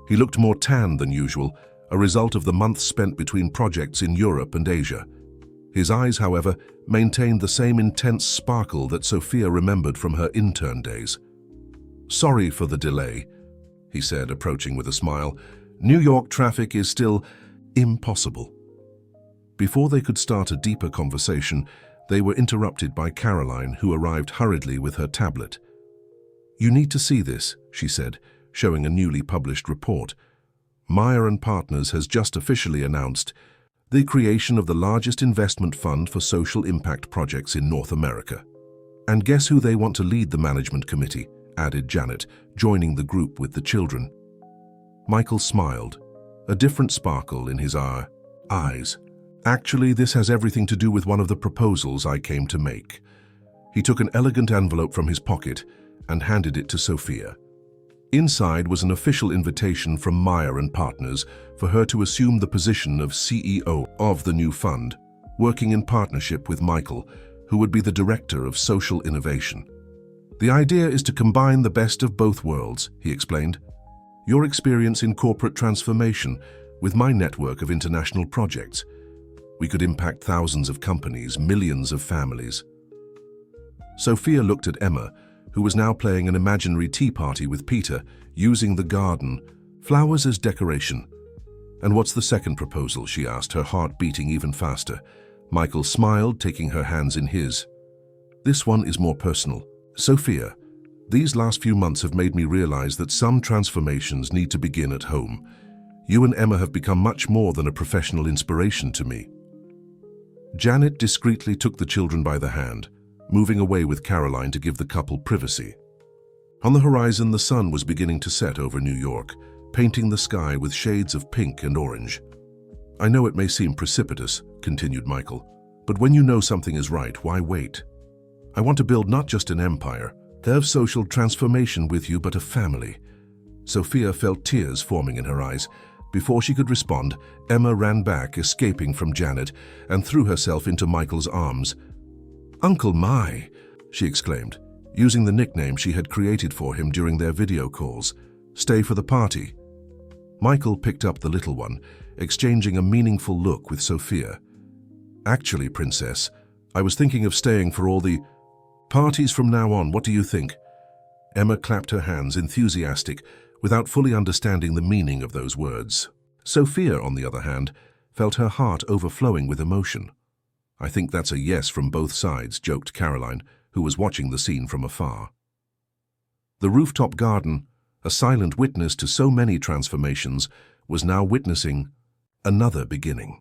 He looked more tan than usual, a result of the months spent between projects in Europe and Asia. His eyes, however, maintained the same intense sparkle that Sophia remembered from her intern days. "Sorry for the delay," he said, approaching with a smile. "New York traffic is still impossible." Before they could start a deeper conversation, they were interrupted by Caroline, who arrived hurriedly with her tablet. "You need to see this," she said, showing a newly published report. "Meyer and Partners has just officially announced the creation of the largest investment fund for social impact projects in North America. And guess who they want to lead the management committee?" added Janet, joining the group with the children. Michael smiled, a different sparkle in his eyes. "Actually, this has everything to do with one of the proposals I came to make." He took an elegant envelope from his pocket and handed it to Sophia. Inside was an official invitation from Meyer and Partners for her to assume the position of CEO of the new fund, working in partnership with Michael, who would be the Director of Social Innovation. "The idea is to combine the best of both worlds," he explained. "Your experience in corporate transformation with my network of international projects. We could impact thousands of companies, millions of families." Sophia looked at Emma, who was now playing an imaginary tea party with Peter, using the garden, flowers as decoration. "And what's the second proposal?" she asked, her heart beating even faster. Michael smiled, taking her hands in his. "This one is more personal. Sophia, these last few months have made me realize that some transformations need to begin at home. You and Emma have become much more than a professional inspiration to me." Janet discreetly took the children by the hand, moving away with Caroline to give the couple privacy. On the horizon, the sun was beginning to set over New York, painting the sky with shades of pink and orange. "I know it may seem precipitous," continued Michael, "but when you know something is right, why wait? I want to build not just an empire, have social transformation with you, but a family." Sophia felt tears forming in her eyes. Before she could respond, Emma ran back, escaping from Janet, and threw herself into Michael's arms. "Uncle My," she exclaimed, using the nickname she had created for him during their video calls. "Stay for the party." Michael picked up the little one, exchanging a meaningful look with Sophia. "Actually, Princess, I was thinking of staying for all the parties from now on. What do you think? Emma clapped her hands, enthusiastic, without fully understanding the meaning of those words. Sophia, on the other hand, felt her heart overflowing with emotion. I think that's a yes from both sides, joked Caroline, who was watching the scene from afar. The rooftop garden, a silent witness to so many transformations, was now witnessing another beginning.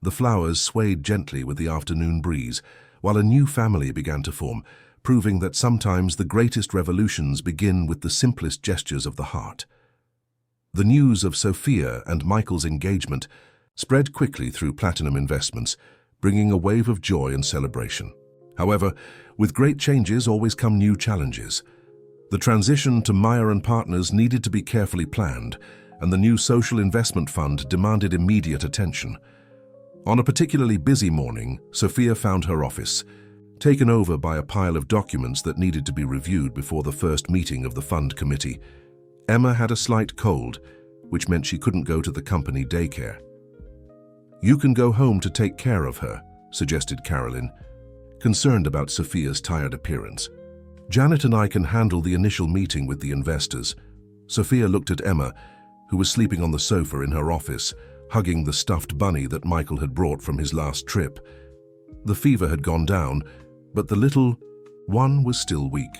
The flowers swayed gently with the afternoon breeze, while a new family began to form, proving that sometimes the greatest revolutions begin with the simplest gestures of the heart. The news of Sophia and Michael's engagement spread quickly through Platinum Investments, bringing a wave of joy and celebration. However, with great changes always come new challenges. The transition to Meyer and Partners needed to be carefully planned, and the new social investment fund demanded immediate attention. On a particularly busy morning, Sophia found her office, taken over by a pile of documents that needed to be reviewed before the first meeting of the fund committee. Emma had a slight cold, which meant she couldn't go to the company daycare. "You can go home to take care of her," suggested Caroline, concerned about Sophia's tired appearance. "Janet and I can handle the initial meeting with the investors." Sophia looked at Emma, who was sleeping on the sofa in her office, hugging the stuffed bunny that Michael had brought from his last trip. The fever had gone down, but the little one was still weak.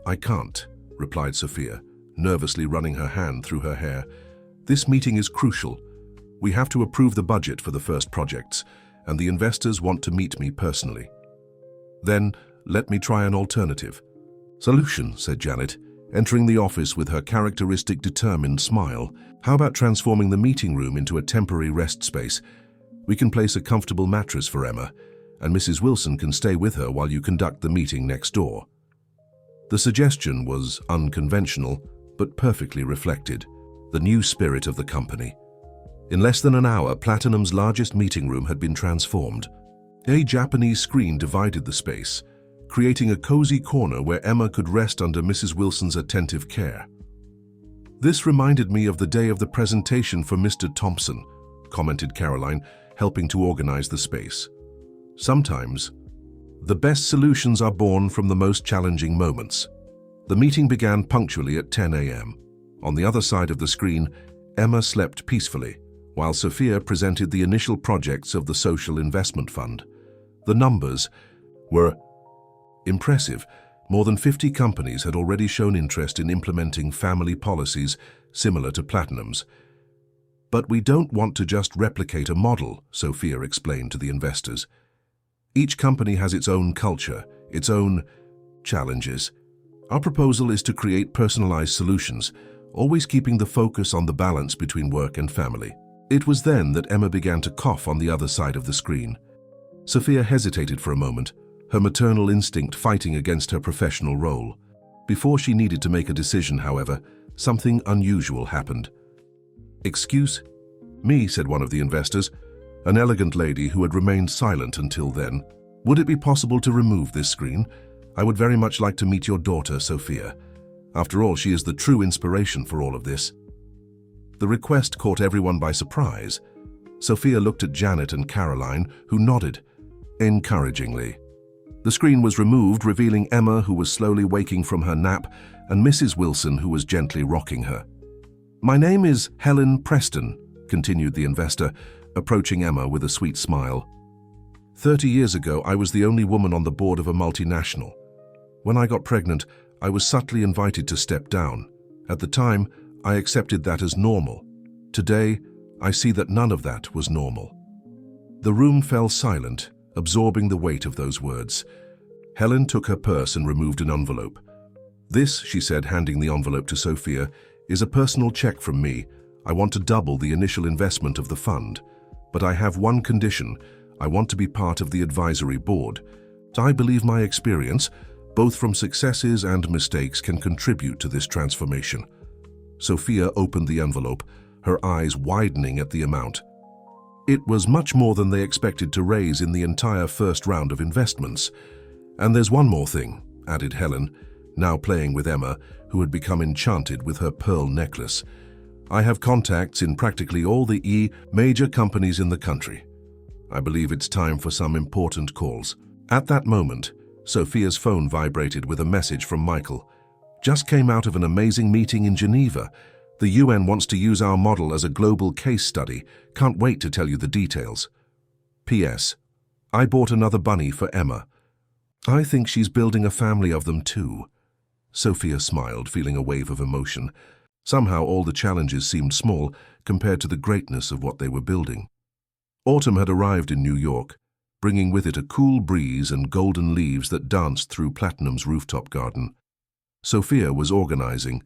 "I can't," replied Sophia, nervously running her hand through her hair. "This meeting is crucial. We have to approve the budget for the first projects, and the investors want to meet me personally." "Then let me try an alternative." "Solution," said Janet, entering the office with her characteristic determined smile. "How about transforming the meeting room into a temporary rest space? We can place a comfortable mattress for Emma, and Mrs. Wilson can stay with her while you conduct the meeting next door." The suggestion was unconventional, but perfectly reflected the new spirit of the company. In less than an hour, Platinum's largest meeting room had been transformed. A Japanese screen divided the space, creating a cozy corner where Emma could rest under Mrs. Wilson's attentive care. "This reminded me of the day of the presentation for Mr. Thompson," commented Caroline, helping to organize the space. "Sometimes, the best solutions are born from the most challenging moments." The meeting began punctually at 10 a.m. On the other side of the screen, Emma slept peacefully, while Sophia presented the initial projects of the Social Investment Fund. The numbers were impressive. More than 50 companies had already shown interest in implementing family policies similar to Platinum's. "But we don't want to just replicate a model," Sophia explained to the investors. "Each company has its own culture, its own challenges. Our proposal is to create personalized solutions, always keeping the focus on the balance between work and family." It was then that Emma began to cough on the other side of the screen. Sophia hesitated for a moment, her maternal instinct fighting against her professional role. Before she needed to make a decision, however, something unusual happened. "Excuse me," said one of the investors, an elegant lady who had remained silent until then. "Would it be possible to remove this screen? I would very much like to meet your daughter, Sophia. After all, she is the true inspiration for all of this." The request caught everyone by surprise. Sophia looked at Janet and Caroline, who nodded encouragingly. The screen was removed, revealing Emma, who was slowly waking from her nap, and Mrs. Wilson, who was gently rocking her. "My name is Helen Preston," continued the investor, approaching Emma with a sweet smile. 30 years ago, I was the only woman on the board of a multinational. When I got pregnant, I was subtly invited to step down. At the time, I accepted that as normal. Today, I see that none of that was normal." The room fell silent, absorbing the weight of those words. Helen took her purse and removed an envelope. "This," she said, handing the envelope to Sophia, "is a personal check from me. I want to double the initial investment of the fund. But I have one condition. I want to be part of the advisory board. I believe my experience, both from successes and mistakes, can contribute to this transformation." Sophia opened the envelope, her eyes widening at the amount. It was much more than they expected to raise in the entire first round of investments. "And there's one more thing," added Helen, now playing with Emma, who had become enchanted with her pearl necklace. "I have contacts in practically all the major companies in the country. I believe it's time for some important calls." At that moment, Sophia's phone vibrated with a message from Michael. "Just came out of an amazing meeting in Geneva. The UN wants to use our model as a global case study. Can't wait to tell you the details. P.S. I bought another bunny for Emma. I think she's building a family of them too." Sophia smiled, feeling a wave of emotion. Somehow all the challenges seemed small compared to the greatness of what they were building. Autumn had arrived in New York, bringing with it a cool breeze and golden leaves that danced through Platinum's rooftop garden. Sophia was organizing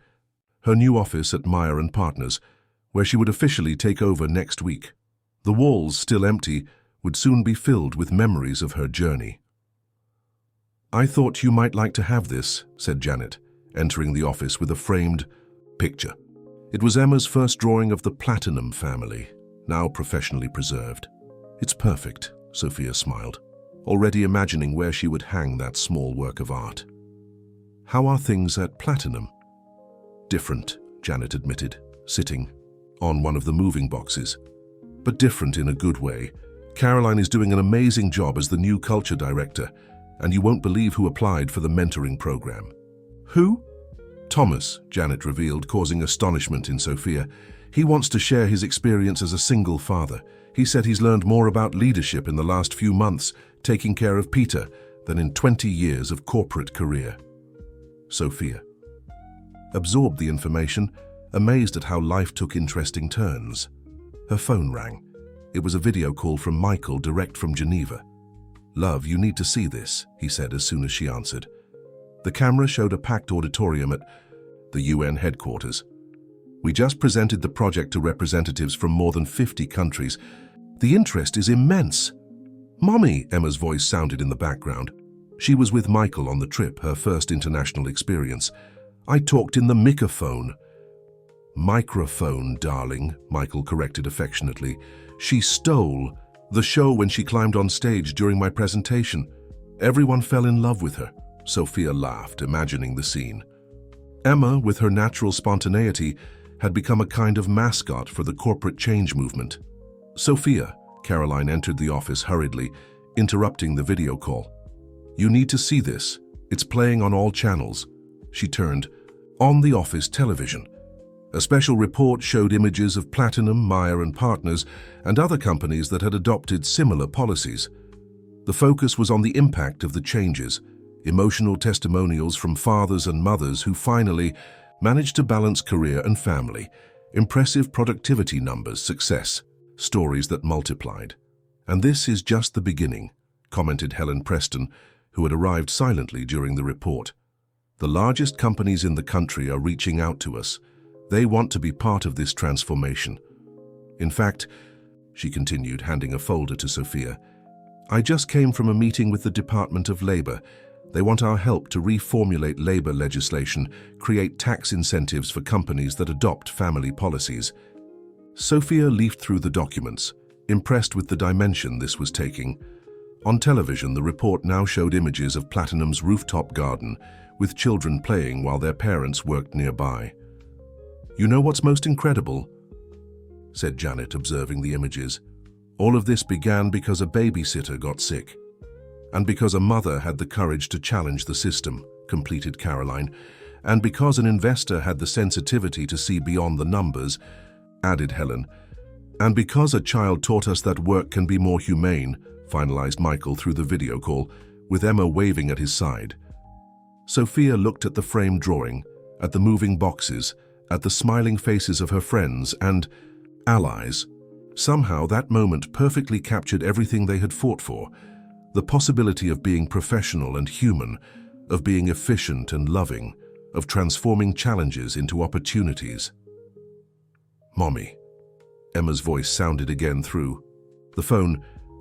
her new office at Meyer & Partners, where she would officially take over next week. The walls, still empty, would soon be filled with memories of her journey. "I thought you might like to have this," said Janet, entering the office with a framed picture. It was Emma's first drawing of the Platinum family, now professionally preserved. "It's perfect," Sophia smiled, already imagining where she would hang that small work of art. "How are things at Platinum?" "Different," Janet admitted, sitting on one of the moving boxes. "But different in a good way. Caroline is doing an amazing job as the new culture director, and you won't believe who applied for the mentoring program." "Who?" "Thomas," Janet revealed, causing astonishment in Sophia. "He wants to share his experience as a single father. He said he's learned more about leadership in the last few months, taking care of Peter, than in 20 years of corporate career." Sophia absorbed the information, amazed at how life took interesting turns. Her phone rang. It was a video call from Michael, direct from Geneva. "Love, you need to see this," he said as soon as she answered. The camera showed a packed auditorium at the UN headquarters. "We just presented the project to representatives from more than 50 countries. The interest is immense." "Mommy," Emma's voice sounded in the background. She was with Michael on the trip, her first international experience. "I talked in the microphone." "Microphone, darling," Michael corrected affectionately. "She stole the show when she climbed on stage during my presentation. Everyone fell in love with her." Sophia laughed, imagining the scene. Emma, with her natural spontaneity, had become a kind of mascot for the corporate change movement. "Sophia," Caroline entered the office hurriedly, interrupting the video call. "You need to see this. It's playing on all channels." She turned. On the office television, a special report showed images of Platinum, Meyer & Partners, and other companies that had adopted similar policies. The focus was on the impact of the changes, emotional testimonials from fathers and mothers who finally managed to balance career and family, impressive productivity numbers, success, stories that multiplied. "And this is just the beginning," commented Helen Preston, who had arrived silently during the report. "The largest companies in the country are reaching out to us. They want to be part of this transformation. In fact," she continued, handing a folder to Sophia, "I just came from a meeting with the Department of Labor. They want our help to reformulate labor legislation, create tax incentives for companies that adopt family policies." Sophia leafed through the documents, impressed with the dimension this was taking. On television, the report now showed images of Platinum's rooftop garden, with children playing while their parents worked nearby. "You know what's most incredible?" said Janet, observing the images. "All of this began because a babysitter got sick. And because a mother had the courage to challenge the system," completed Caroline. "And because an investor had the sensitivity to see beyond the numbers," added Helen. "And because a child taught us that work can be more humane," finalized Michael through the video call, with Emma waving at his side. Sophia looked at the framed drawing, at the moving boxes, at the smiling faces of her friends and allies. Somehow that moment perfectly captured everything they had fought for: the possibility of being professional and human, of being efficient and loving, of transforming challenges into opportunities. "Mommy," Emma's voice sounded again through the phone.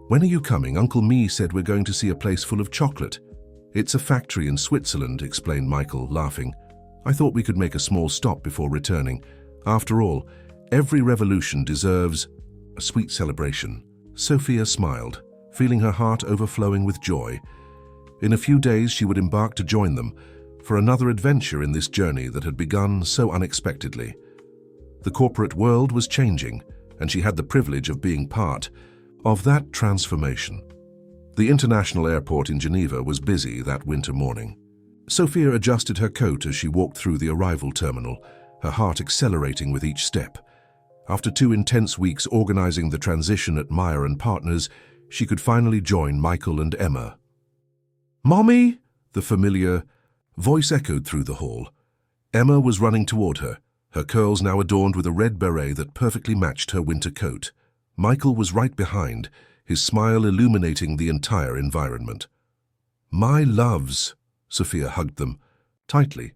"When are you coming? Uncle Me said we're going to see a place full of chocolate." "It's a factory in Switzerland," explained Michael, laughing. "I thought we could make a small stop before returning. After all, every revolution deserves a sweet celebration." Sophia smiled, feeling her heart overflowing with joy. In a few days she would embark to join them for another adventure in this journey that had begun so unexpectedly. The corporate world was changing, and she had the privilege of being part Of that transformation. The international airport in Geneva was busy that winter morning. Sophia adjusted her coat as she walked through the arrival terminal, her heart accelerating with each step. After 2 intense weeks organizing the transition at Meyer & Partners, she could finally join Michael and Emma. "Mommy!" The familiar voice echoed through the hall. Emma was running toward her, her curls now adorned with a red beret that perfectly matched her winter coat. Michael was right behind, his smile illuminating the entire environment. "My loves!" Sophia hugged them, tightly,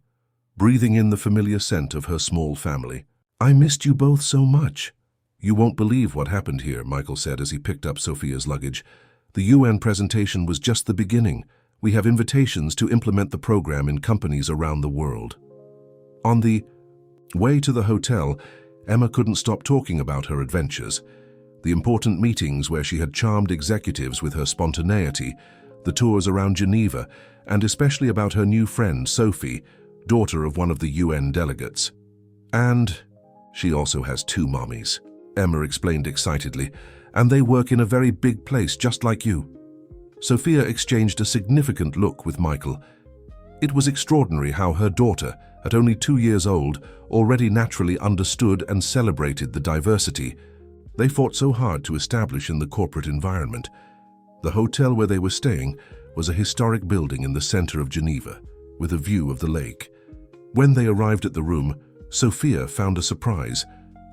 breathing in the familiar scent of her small family. "I missed you both so much." "You won't believe what happened here," Michael said as he picked up Sophia's luggage. "The UN presentation was just the beginning. We have invitations to implement the program in companies around the world." On the way to the hotel, Emma couldn't stop talking about her adventures. The important meetings where she had charmed executives with her spontaneity, the tours around Geneva, and especially about her new friend, Sophie, daughter of one of the UN delegates. "And she also has 2 mommies," Emma explained excitedly, "and they work in a very big place just like you." Sophia exchanged a significant look with Michael. It was extraordinary how her daughter, at only 2 years old, already naturally understood and celebrated the diversity they fought so hard to establish in the corporate environment. The hotel where they were staying was a historic building in the center of Geneva, with a view of the lake. When they arrived at the room, Sophia found a surprise.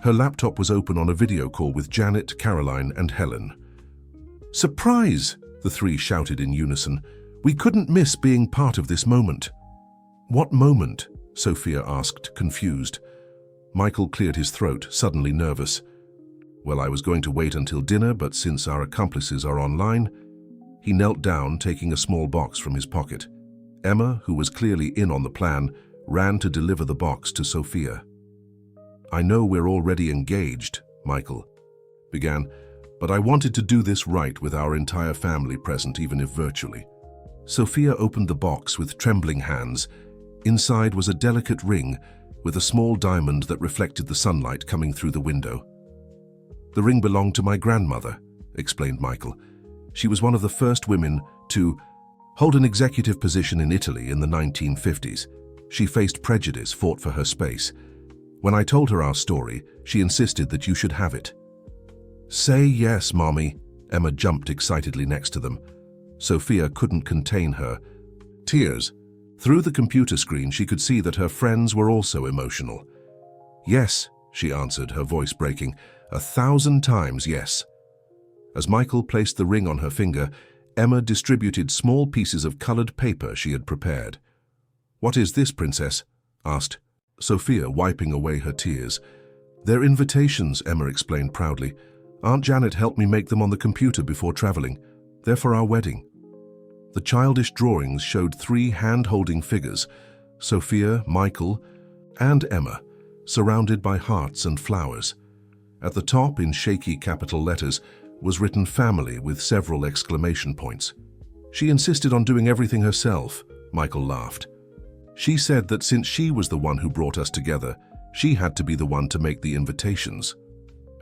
Her laptop was open on a video call with Janet, Caroline, and Helen. "Surprise!" the 3 shouted in unison. "We couldn't miss being part of this moment." "What moment?" Sophia asked, confused. Michael cleared his throat, suddenly nervous. "Well, I was going to wait until dinner, but since our accomplices are online..." He knelt down, taking a small box from his pocket. Emma, who was clearly in on the plan, ran to deliver the box to Sophia. "I know we're already engaged," Michael began, "but I wanted to do this right with our entire family present, even if virtually." Sophia opened the box with trembling hands. Inside was a delicate ring with a small diamond that reflected the sunlight coming through the window. "The ring belonged to my grandmother," explained Michael. "She was one of the first women to hold an executive position in Italy in the 1950s. She faced prejudice, fought for her space. When I told her our story, she insisted that you should have it." "Say yes, Mommy." Emma jumped excitedly next to them. Sophia couldn't contain her tears. Through the computer screen, she could see that her friends were also emotional. "Yes," she answered, her voice breaking. 1,000 times yes." As Michael placed the ring on her finger, Emma distributed small pieces of colored paper she had prepared. "What is this, Princess?" asked Sophia, wiping away her tears. "They're invitations," Emma explained proudly. "Aunt Janet helped me make them on the computer before traveling. They're for our wedding." The childish drawings showed 3 hand-holding figures, Sophia, Michael, and Emma, surrounded by hearts and flowers. At the top, in shaky capital letters, was written "family" with several exclamation points. "She insisted on doing everything herself," Michael laughed. "She said that since she was the one who brought us together, she had to be the one to make the invitations."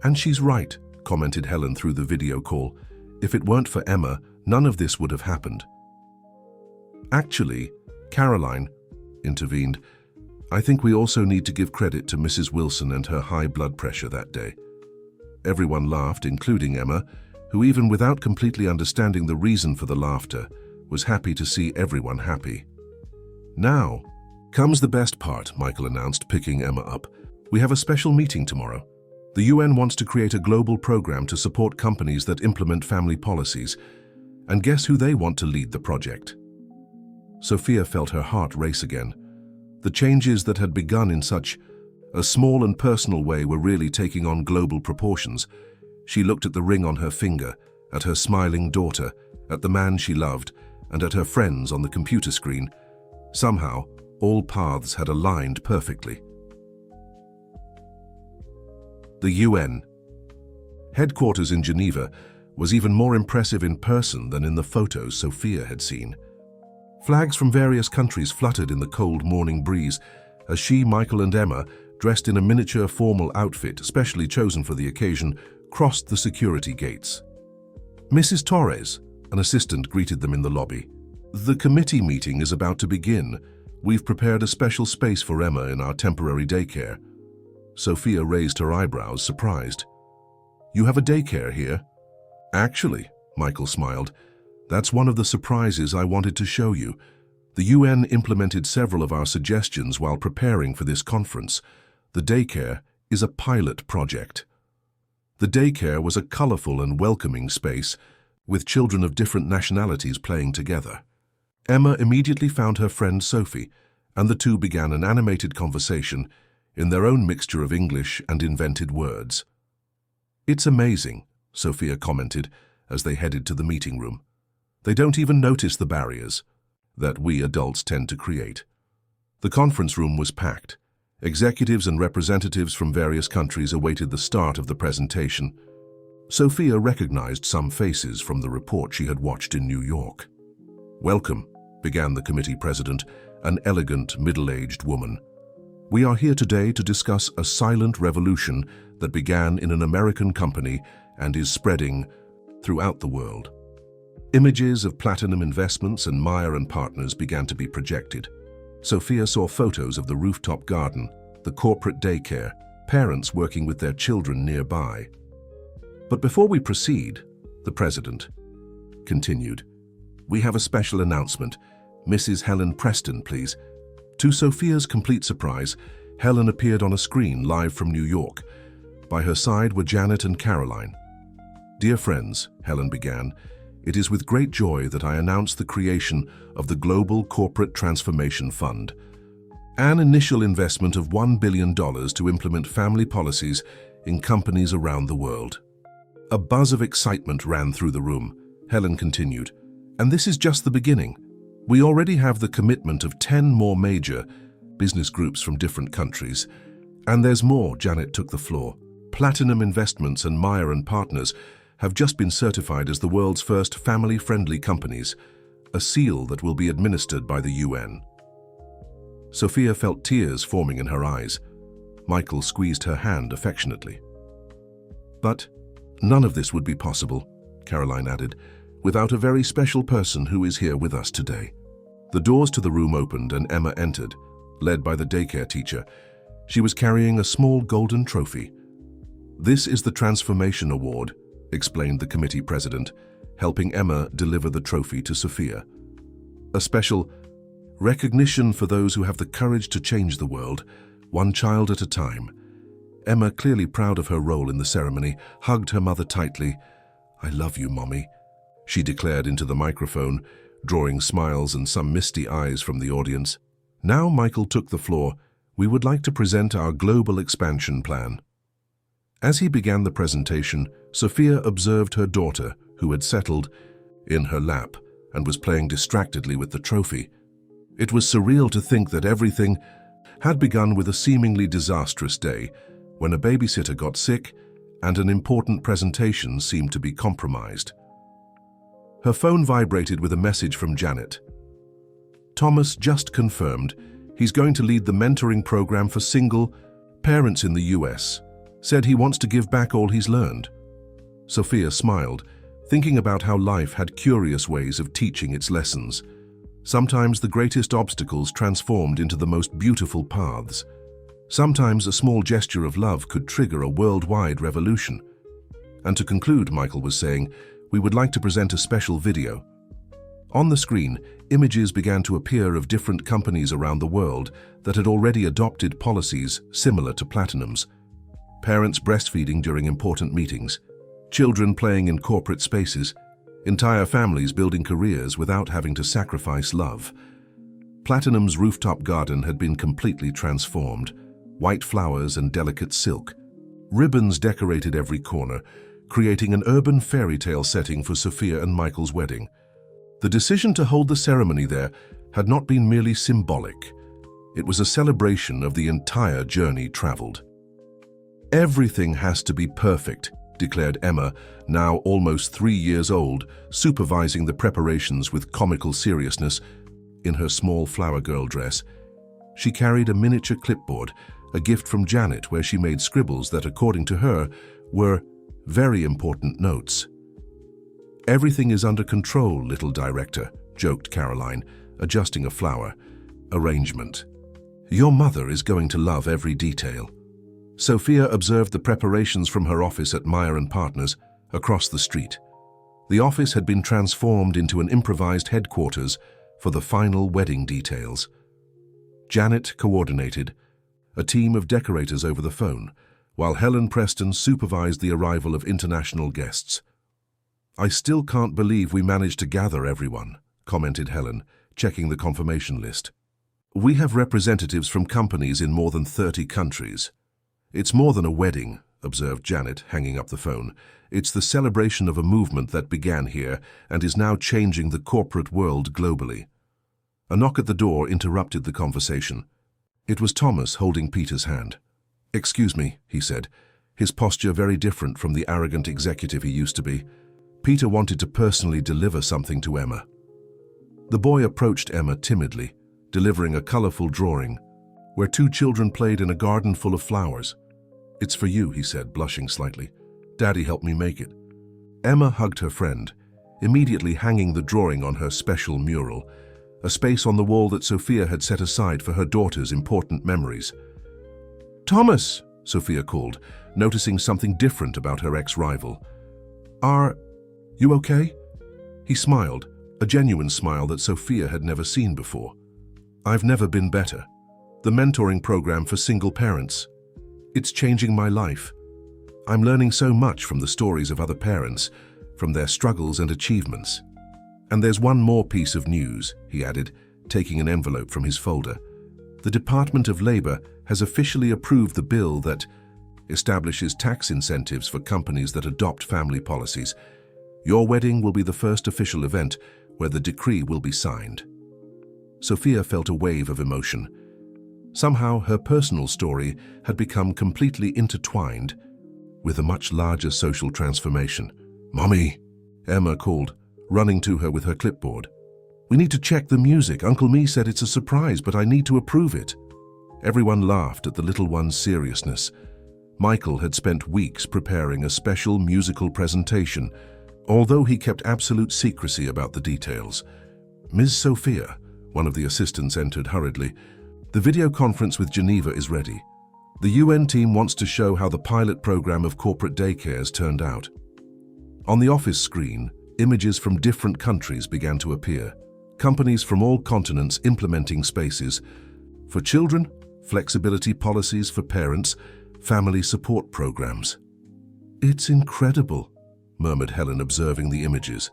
"And she's right," commented Helen through the video call. "If it weren't for Emma, none of this would have happened." "Actually," Caroline intervened, "I think we also need to give credit to Mrs. Wilson and her high blood pressure that day." Everyone laughed, including Emma, who, even without completely understanding the reason for the laughter, was happy to see everyone happy. "Now comes the best part," Michael announced, picking Emma up. "We have a special meeting tomorrow. The UN wants to create a global program to support companies that implement family policies. And guess who they want to lead the project?" Sophia felt her heart race again. The changes that had begun in such a small and personal way were really taking on global proportions. She looked at the ring on her finger, at her smiling daughter, at the man she loved, and at her friends on the computer screen. Somehow, all paths had aligned perfectly. The UN headquarters in Geneva was even more impressive in person than in the photos Sophia had seen. Flags from various countries fluttered in the cold morning breeze as she, Michael, and Emma, dressed in a miniature formal outfit specially chosen for the occasion, crossed the security gates. Mrs. Torres, an assistant, greeted them in the lobby. The committee meeting is about to begin. We've prepared a special space for Emma in our temporary daycare. Sophia raised her eyebrows, surprised. You have a daycare here? Actually, Michael smiled, that's one of the surprises I wanted to show you. The UN implemented several of our suggestions while preparing for this conference. The daycare is a pilot project. The daycare was a colorful and welcoming space, with children of different nationalities playing together. Emma immediately found her friend Sophie, and the two began an animated conversation in their own mixture of English and invented words. It's amazing, Sophia commented as they headed to the meeting room. They don't even notice the barriers that we adults tend to create. The conference room was packed. Executives and representatives from various countries awaited the start of the presentation. Sophia recognized some faces from the report she had watched in New York. Welcome, began the committee president, an elegant, middle-aged woman. We are here today to discuss a silent revolution that began in an American company and is spreading throughout the world. Images of Platinum Investments and Meyer and Partners began to be projected. Sophia saw photos of the rooftop garden, the corporate daycare, parents working with their children nearby. But before we proceed, the president continued, we have a special announcement. Mrs. Helen Preston, please. To Sophia's complete surprise, Helen appeared on a screen live from New York. By her side were Janet and Caroline. Dear friends, Helen began, it is with great joy that I announce the creation of the Global Corporate Transformation Fund, an initial investment of $1 billion to implement family policies in companies around the world. A buzz of excitement ran through the room. Helen continued, and this is just the beginning. We already have the commitment of 10 more major business groups from different countries. And there's more, Janet took the floor. Platinum Investments and Meyer and Partners have just been certified as the world's first family-friendly companies, a seal that will be administered by the UN. Sophia felt tears forming in her eyes. Michael squeezed her hand affectionately. But none of this would be possible, Caroline added, without a very special person who is here with us today. The doors to the room opened and Emma entered, led by the daycare teacher. She was carrying a small golden trophy. This is the Transformation Award, explained the committee president, helping Emma deliver the trophy to Sophia. A special recognition for those who have the courage to change the world, one child at a time. Emma, clearly proud of her role in the ceremony, hugged her mother tightly. I love you, Mommy, she declared into the microphone, drawing smiles and some misty eyes from the audience. Now Michael took the floor. We would like to present our global expansion plan. As he began the presentation, Sophia observed her daughter, who had settled in her lap and was playing distractedly with the trophy. It was surreal to think that everything had begun with a seemingly disastrous day when a babysitter got sick and an important presentation seemed to be compromised. Her phone vibrated with a message from Janet. Thomas just confirmed he's going to lead the mentoring program for single parents in the US. Said he wants to give back all he's learned. Sophia smiled, thinking about how life had curious ways of teaching its lessons. Sometimes the greatest obstacles transformed into the most beautiful paths. Sometimes a small gesture of love could trigger a worldwide revolution. And to conclude, Michael was saying, we would like to present a special video. On the screen, images began to appear of different companies around the world that had already adopted policies similar to Platinum's. Parents breastfeeding during important meetings, children playing in corporate spaces, entire families building careers without having to sacrifice love. Platinum's rooftop garden had been completely transformed. White flowers and delicate silk. Ribbons decorated every corner, creating an urban fairy tale setting for Sophia and Michael's wedding. The decision to hold the ceremony there had not been merely symbolic. It was a celebration of the entire journey traveled. Everything has to be perfect, declared Emma, now almost 3 years old, supervising the preparations with comical seriousness in her small flower girl dress. She carried a miniature clipboard, a gift from Janet, where she made scribbles that, according to her, were very important notes. "Everything is under control, little director," joked Caroline, adjusting a flower arrangement. "Your mother is going to love every detail." Sophia observed the preparations from her office at Meyer & Partners across the street. The office had been transformed into an improvised headquarters for the final wedding details. Janet coordinated a team of decorators over the phone, while Helen Preston supervised the arrival of international guests. "I still can't believe we managed to gather everyone," commented Helen, checking the confirmation list. "We have representatives from companies in more than 30 countries. It's more than a wedding," observed Janet, hanging up the phone. "It's the celebration of a movement that began here and is now changing the corporate world globally." A knock at the door interrupted the conversation. It was Thomas holding Peter's hand. "Excuse me," he said, his posture very different from the arrogant executive he used to be. Peter wanted to personally deliver something to Emma. The boy approached Emma timidly, delivering a colorful drawing, where two children played in a garden full of flowers. "It's for you," he said, blushing slightly. "Daddy helped me make it." Emma hugged her friend, immediately hanging the drawing on her special mural, a space on the wall that Sophia had set aside for her daughter's important memories. "Thomas," Sophia called, noticing something different about her ex-rival. "Are you okay?" He smiled, a genuine smile that Sophia had never seen before. "I've never been better. The mentoring program for single parents. It's changing my life. I'm learning so much from the stories of other parents, from their struggles and achievements. And there's one more piece of news," he added, taking an envelope from his folder. "The Department of Labor has officially approved the bill that establishes tax incentives for companies that adopt family policies. Your wedding will be the first official event where the decree will be signed." Sophia felt a wave of emotion. Somehow her personal story had become completely intertwined with a much larger social transformation. "Mommy," Emma called, running to her with her clipboard. "We need to check the music. Uncle Me said it's a surprise, but I need to approve it." Everyone laughed at the little one's seriousness. Michael had spent weeks preparing a special musical presentation, although he kept absolute secrecy about the details. "Ms. Sophia," one of the assistants entered hurriedly, "the video conference with Geneva is ready. The UN team wants to show how the pilot program of corporate daycares turned out." On the office screen, images from different countries began to appear. Companies from all continents implementing spaces for children, flexibility policies for parents, family support programs. "It's incredible," murmured Helen, observing the images.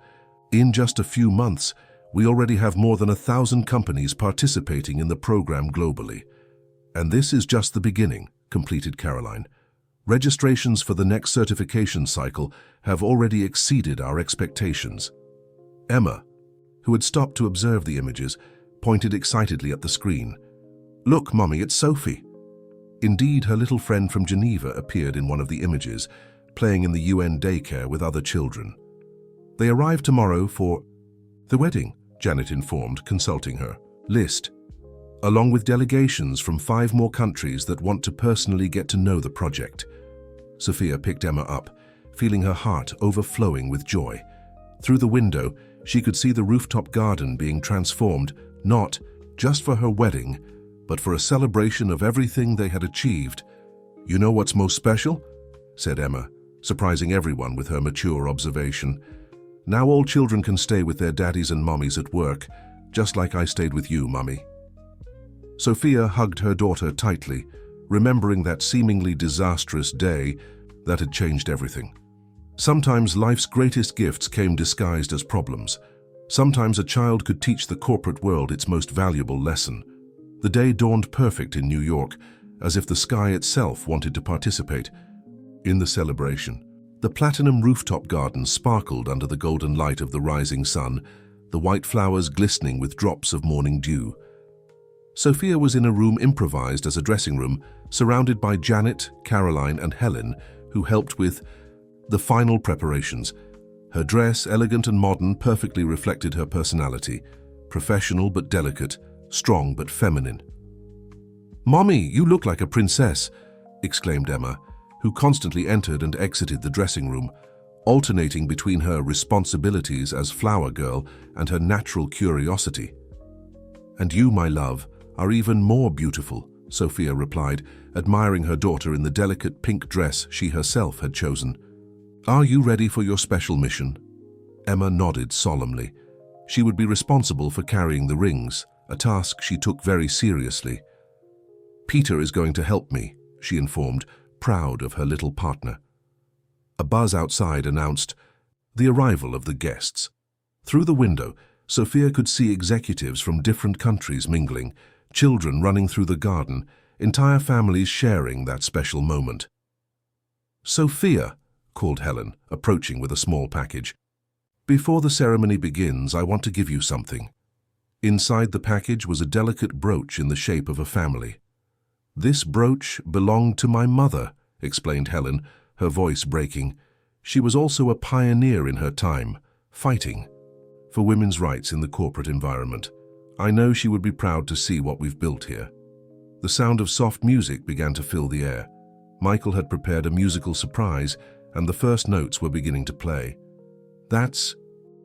"In just a few months, we already have more than 1,000 companies participating in the program globally. And this is just the beginning," completed Caroline. "Registrations for the next certification cycle have already exceeded our expectations." Emma, who had stopped to observe the images, pointed excitedly at the screen. "Look, Mummy, it's Sophie." Indeed, her little friend from Geneva appeared in one of the images, playing in the UN daycare with other children. "They arrive tomorrow for the wedding," Janet informed, consulting her list, "along with delegations from 5 more countries that want to personally get to know the project." Sophia picked Emma up, feeling her heart overflowing with joy. Through the window, she could see the rooftop garden being transformed, not just for her wedding, but for a celebration of everything they had achieved. "You know what's most special?" said Emma, surprising everyone with her mature observation. "Now all children can stay with their daddies and mummies at work, just like I stayed with you, Mummy." Sophia hugged her daughter tightly, remembering that seemingly disastrous day that had changed everything. Sometimes life's greatest gifts came disguised as problems. Sometimes a child could teach the corporate world its most valuable lesson. The day dawned perfect in New York, as if the sky itself wanted to participate in the celebration. The platinum rooftop garden sparkled under the golden light of the rising sun, the white flowers glistening with drops of morning dew. Sophia was in a room improvised as a dressing room, surrounded by Janet, Caroline, and Helen, who helped with the final preparations. Her dress, elegant and modern, perfectly reflected her personality, professional but delicate, strong but feminine. "Mommy, you look like a princess," exclaimed Emma, who constantly entered and exited the dressing room, alternating between her responsibilities as flower girl and her natural curiosity. "And you, my love, are even more beautiful," Sophia replied, admiring her daughter in the delicate pink dress she herself had chosen. "Are you ready for your special mission?" Emma nodded solemnly. She would be responsible for carrying the rings, a task she took very seriously. "Peter is going to help me," she informed, proud of her little partner. A buzz outside announced the arrival of the guests. Through the window, Sophia could see executives from different countries mingling, children running through the garden, entire families sharing that special moment. "Sophia," called Helen, approaching with a small package. "Before the ceremony begins, I want to give you something." Inside the package was a delicate brooch in the shape of a family. "This brooch belonged to my mother," explained Helen, her voice breaking. She was also a pioneer in her time, fighting for women's rights in the corporate environment. I know she would be proud to see what we've built here. The sound of soft music began to fill the air. Michael had prepared a musical surprise, and the first notes were beginning to play. "That's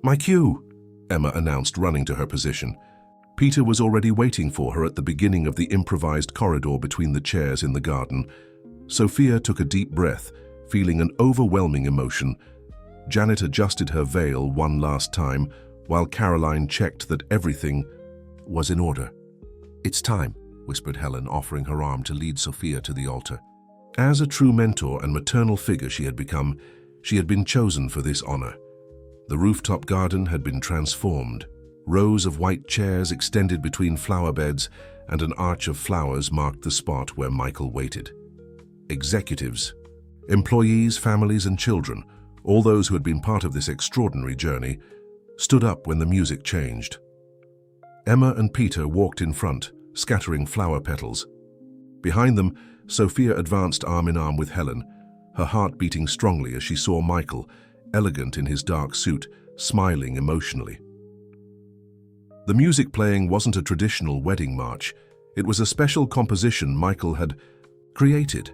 my cue," Emma announced, running to her position. Peter was already waiting for her at the beginning of the improvised corridor between the chairs in the garden. Sophia took a deep breath, feeling an overwhelming emotion. Janet adjusted her veil one last time, while Caroline checked that everything was in order. "It's time," whispered Helen, offering her arm to lead Sophia to the altar. As a true mentor and maternal figure she had become, she had been chosen for this honor. The rooftop garden had been transformed. Rows of white chairs extended between flower beds, and an arch of flowers marked the spot where Michael waited. Executives, employees, families, and children, all those who had been part of this extraordinary journey, stood up when the music changed. Emma and Peter walked in front, scattering flower petals. Behind them, Sophia advanced arm in arm with Helen, her heart beating strongly as she saw Michael, elegant in his dark suit, smiling emotionally. The music playing wasn't a traditional wedding march. It was a special composition Michael had created,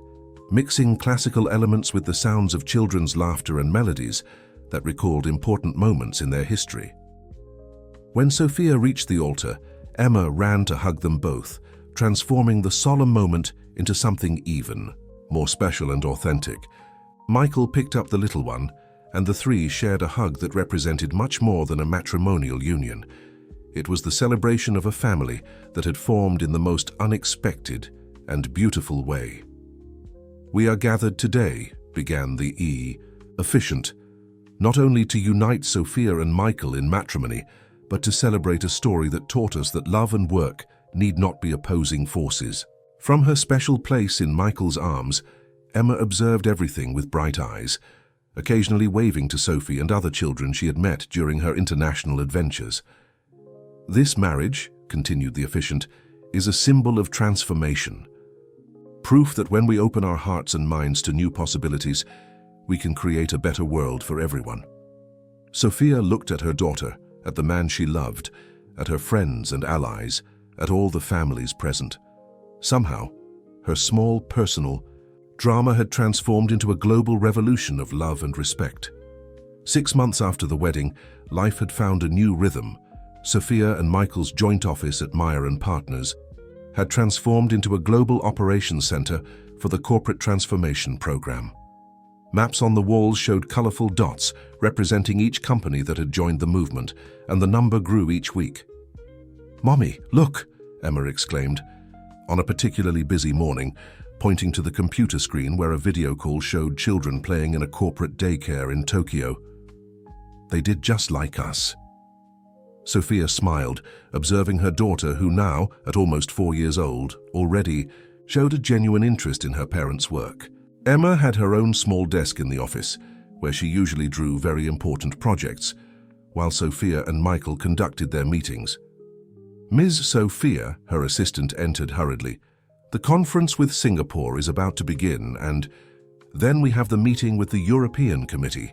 mixing classical elements with the sounds of children's laughter and melodies that recalled important moments in their history. When Sophia reached the altar, Emma ran to hug them both, transforming the solemn moment into something even, more special and authentic. Michael picked up the little one, and the three shared a hug that represented much more than a matrimonial union. It was the celebration of a family that had formed in the most unexpected and beautiful way. "We are gathered today," began the efficient, "not only to unite Sophia and Michael in matrimony, but to celebrate a story that taught us that love and work need not be opposing forces." From her special place in Michael's arms, Emma observed everything with bright eyes, occasionally waving to Sophie and other children she had met during her international adventures. "This marriage," continued the officiant, "is a symbol of transformation. Proof that when we open our hearts and minds to new possibilities, we can create a better world for everyone." Sophia looked at her daughter, at the man she loved, at her friends and allies, at all the families present. Somehow, her small, personal drama had transformed into a global revolution of love and respect. 6 months after the wedding, life had found a new rhythm. Sophia and Michael's joint office at Meyer & Partners had transformed into a global operations center for the Corporate Transformation Program. Maps on the walls showed colorful dots representing each company that had joined the movement, and the number grew each week. "Mommy, look!" Emma exclaimed, on a particularly busy morning, pointing to the computer screen where a video call showed children playing in a corporate daycare in Tokyo. "They did just like us." Sophia smiled, observing her daughter, who now, at almost 4 years old, already showed a genuine interest in her parents' work. Emma had her own small desk in the office, where she usually drew very important projects, while Sophia and Michael conducted their meetings. Ms. Sophia, her assistant, entered hurriedly. "The conference with Singapore is about to begin, and then we have the meeting with the European Committee.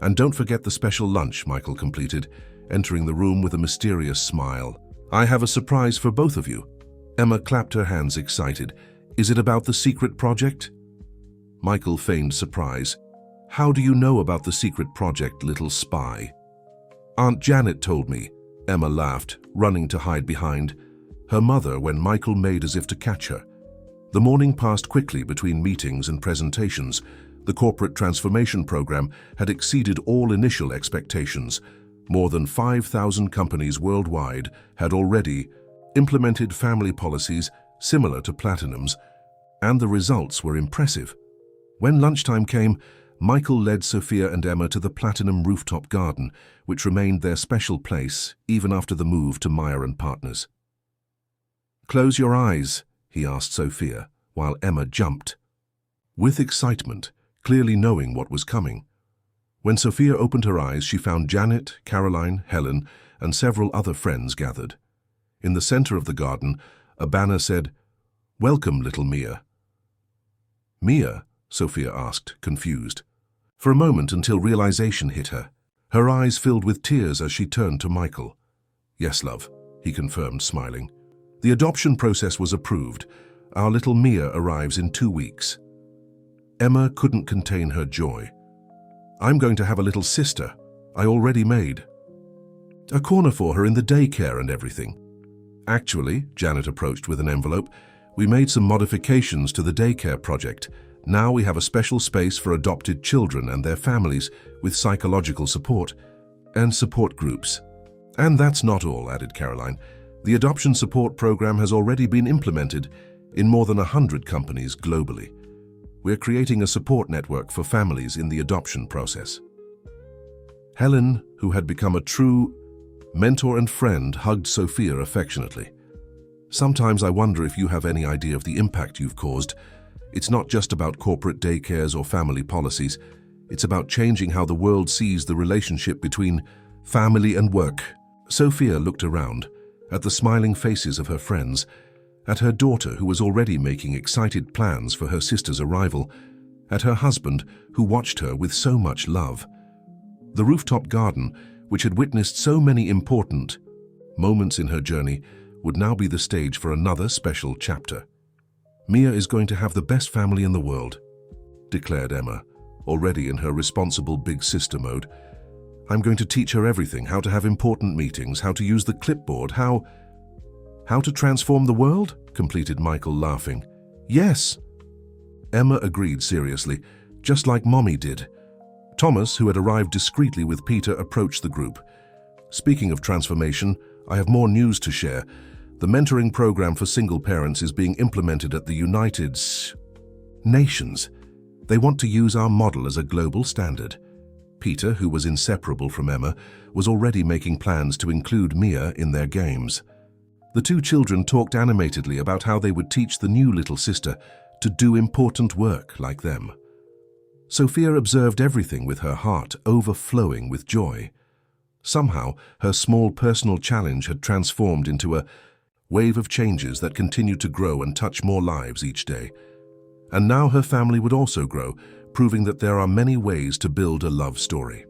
And don't forget the special lunch," Michael completed, entering the room with a mysterious smile. "I have a surprise for both of you." Emma clapped her hands, excited. "Is it about the secret project?" Michael feigned surprise. How do you know about the secret project, little spy? Aunt Janet told me, Emma laughed, running to hide behind her mother when Michael made as if to catch her. The morning passed quickly between meetings and presentations. The corporate transformation program had exceeded all initial expectations. More than 5,000 companies worldwide had already implemented family policies similar to Platinum's, and the results were impressive. When lunchtime came, Michael led Sophia and Emma to the Platinum rooftop garden, which remained their special place even after the move to Meyer & Partners. "Close your eyes," he asked Sophia, while Emma jumped with excitement, clearly knowing what was coming. When Sophia opened her eyes, she found Janet, Caroline, Helen, and several other friends gathered. In the center of the garden, a banner said, "Welcome, little Mia." "Mia?" Sophia asked, confused. For a moment, until realization hit her. Her eyes filled with tears as she turned to Michael. "Yes, love," he confirmed, smiling. "The adoption process was approved. Our little Mia arrives in 2 weeks." Emma couldn't contain her joy. "I'm going to have a little sister. I already made a corner for her in the daycare and everything." "Actually," Janet approached with an envelope, "we made some modifications to the daycare project. Now we have a special space for adopted children and their families with psychological support and support groups." "And that's not all," added Caroline. "The adoption support program has already been implemented in more than 100 companies globally. We're creating a support network for families in the adoption process." Helen, who had become a true mentor and friend, hugged Sophia affectionately. "Sometimes I wonder if you have any idea of the impact you've caused. It's not just about corporate daycares or family policies. It's about changing how the world sees the relationship between family and work." Sophia looked around, at the smiling faces of her friends, at her daughter who was already making excited plans for her sister's arrival, at her husband who watched her with so much love. The rooftop garden, which had witnessed so many important moments in her journey, would now be the stage for another special chapter. "Mia is going to have the best family in the world," declared Emma, already in her responsible big sister mode. "I'm going to teach her everything, how to have important meetings, how to use the clipboard, how to transform the world," completed Michael, laughing. "Yes," Emma agreed seriously, "just like Mommy did." Thomas, who had arrived discreetly with Peter, approached the group. "Speaking of transformation, I have more news to share. The mentoring program for single parents is being implemented at the United Nations. They want to use our model as a global standard." Peter, who was inseparable from Emma, was already making plans to include Mia in their games. The two children talked animatedly about how they would teach the new little sister to do important work like them. Sophia observed everything with her heart overflowing with joy. Somehow, her small personal challenge had transformed into a wave of changes that continued to grow and touch more lives each day. And now her family would also grow, proving that there are many ways to build a love story.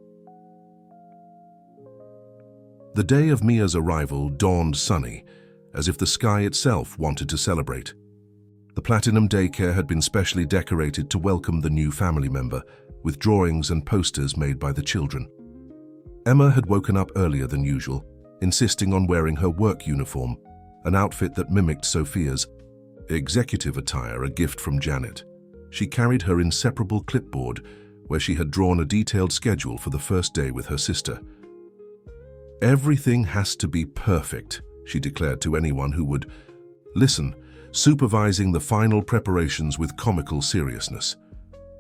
The day of Mia's arrival dawned sunny, as if the sky itself wanted to celebrate. The Platinum daycare had been specially decorated to welcome the new family member, with drawings and posters made by the children. Emma had woken up earlier than usual, insisting on wearing her work uniform, an outfit that mimicked Sophia's executive attire, a gift from Janet. She carried her inseparable clipboard, where she had drawn a detailed schedule for the first day with her sister. "Everything has to be perfect," she declared to anyone who would listen, supervising the final preparations with comical seriousness.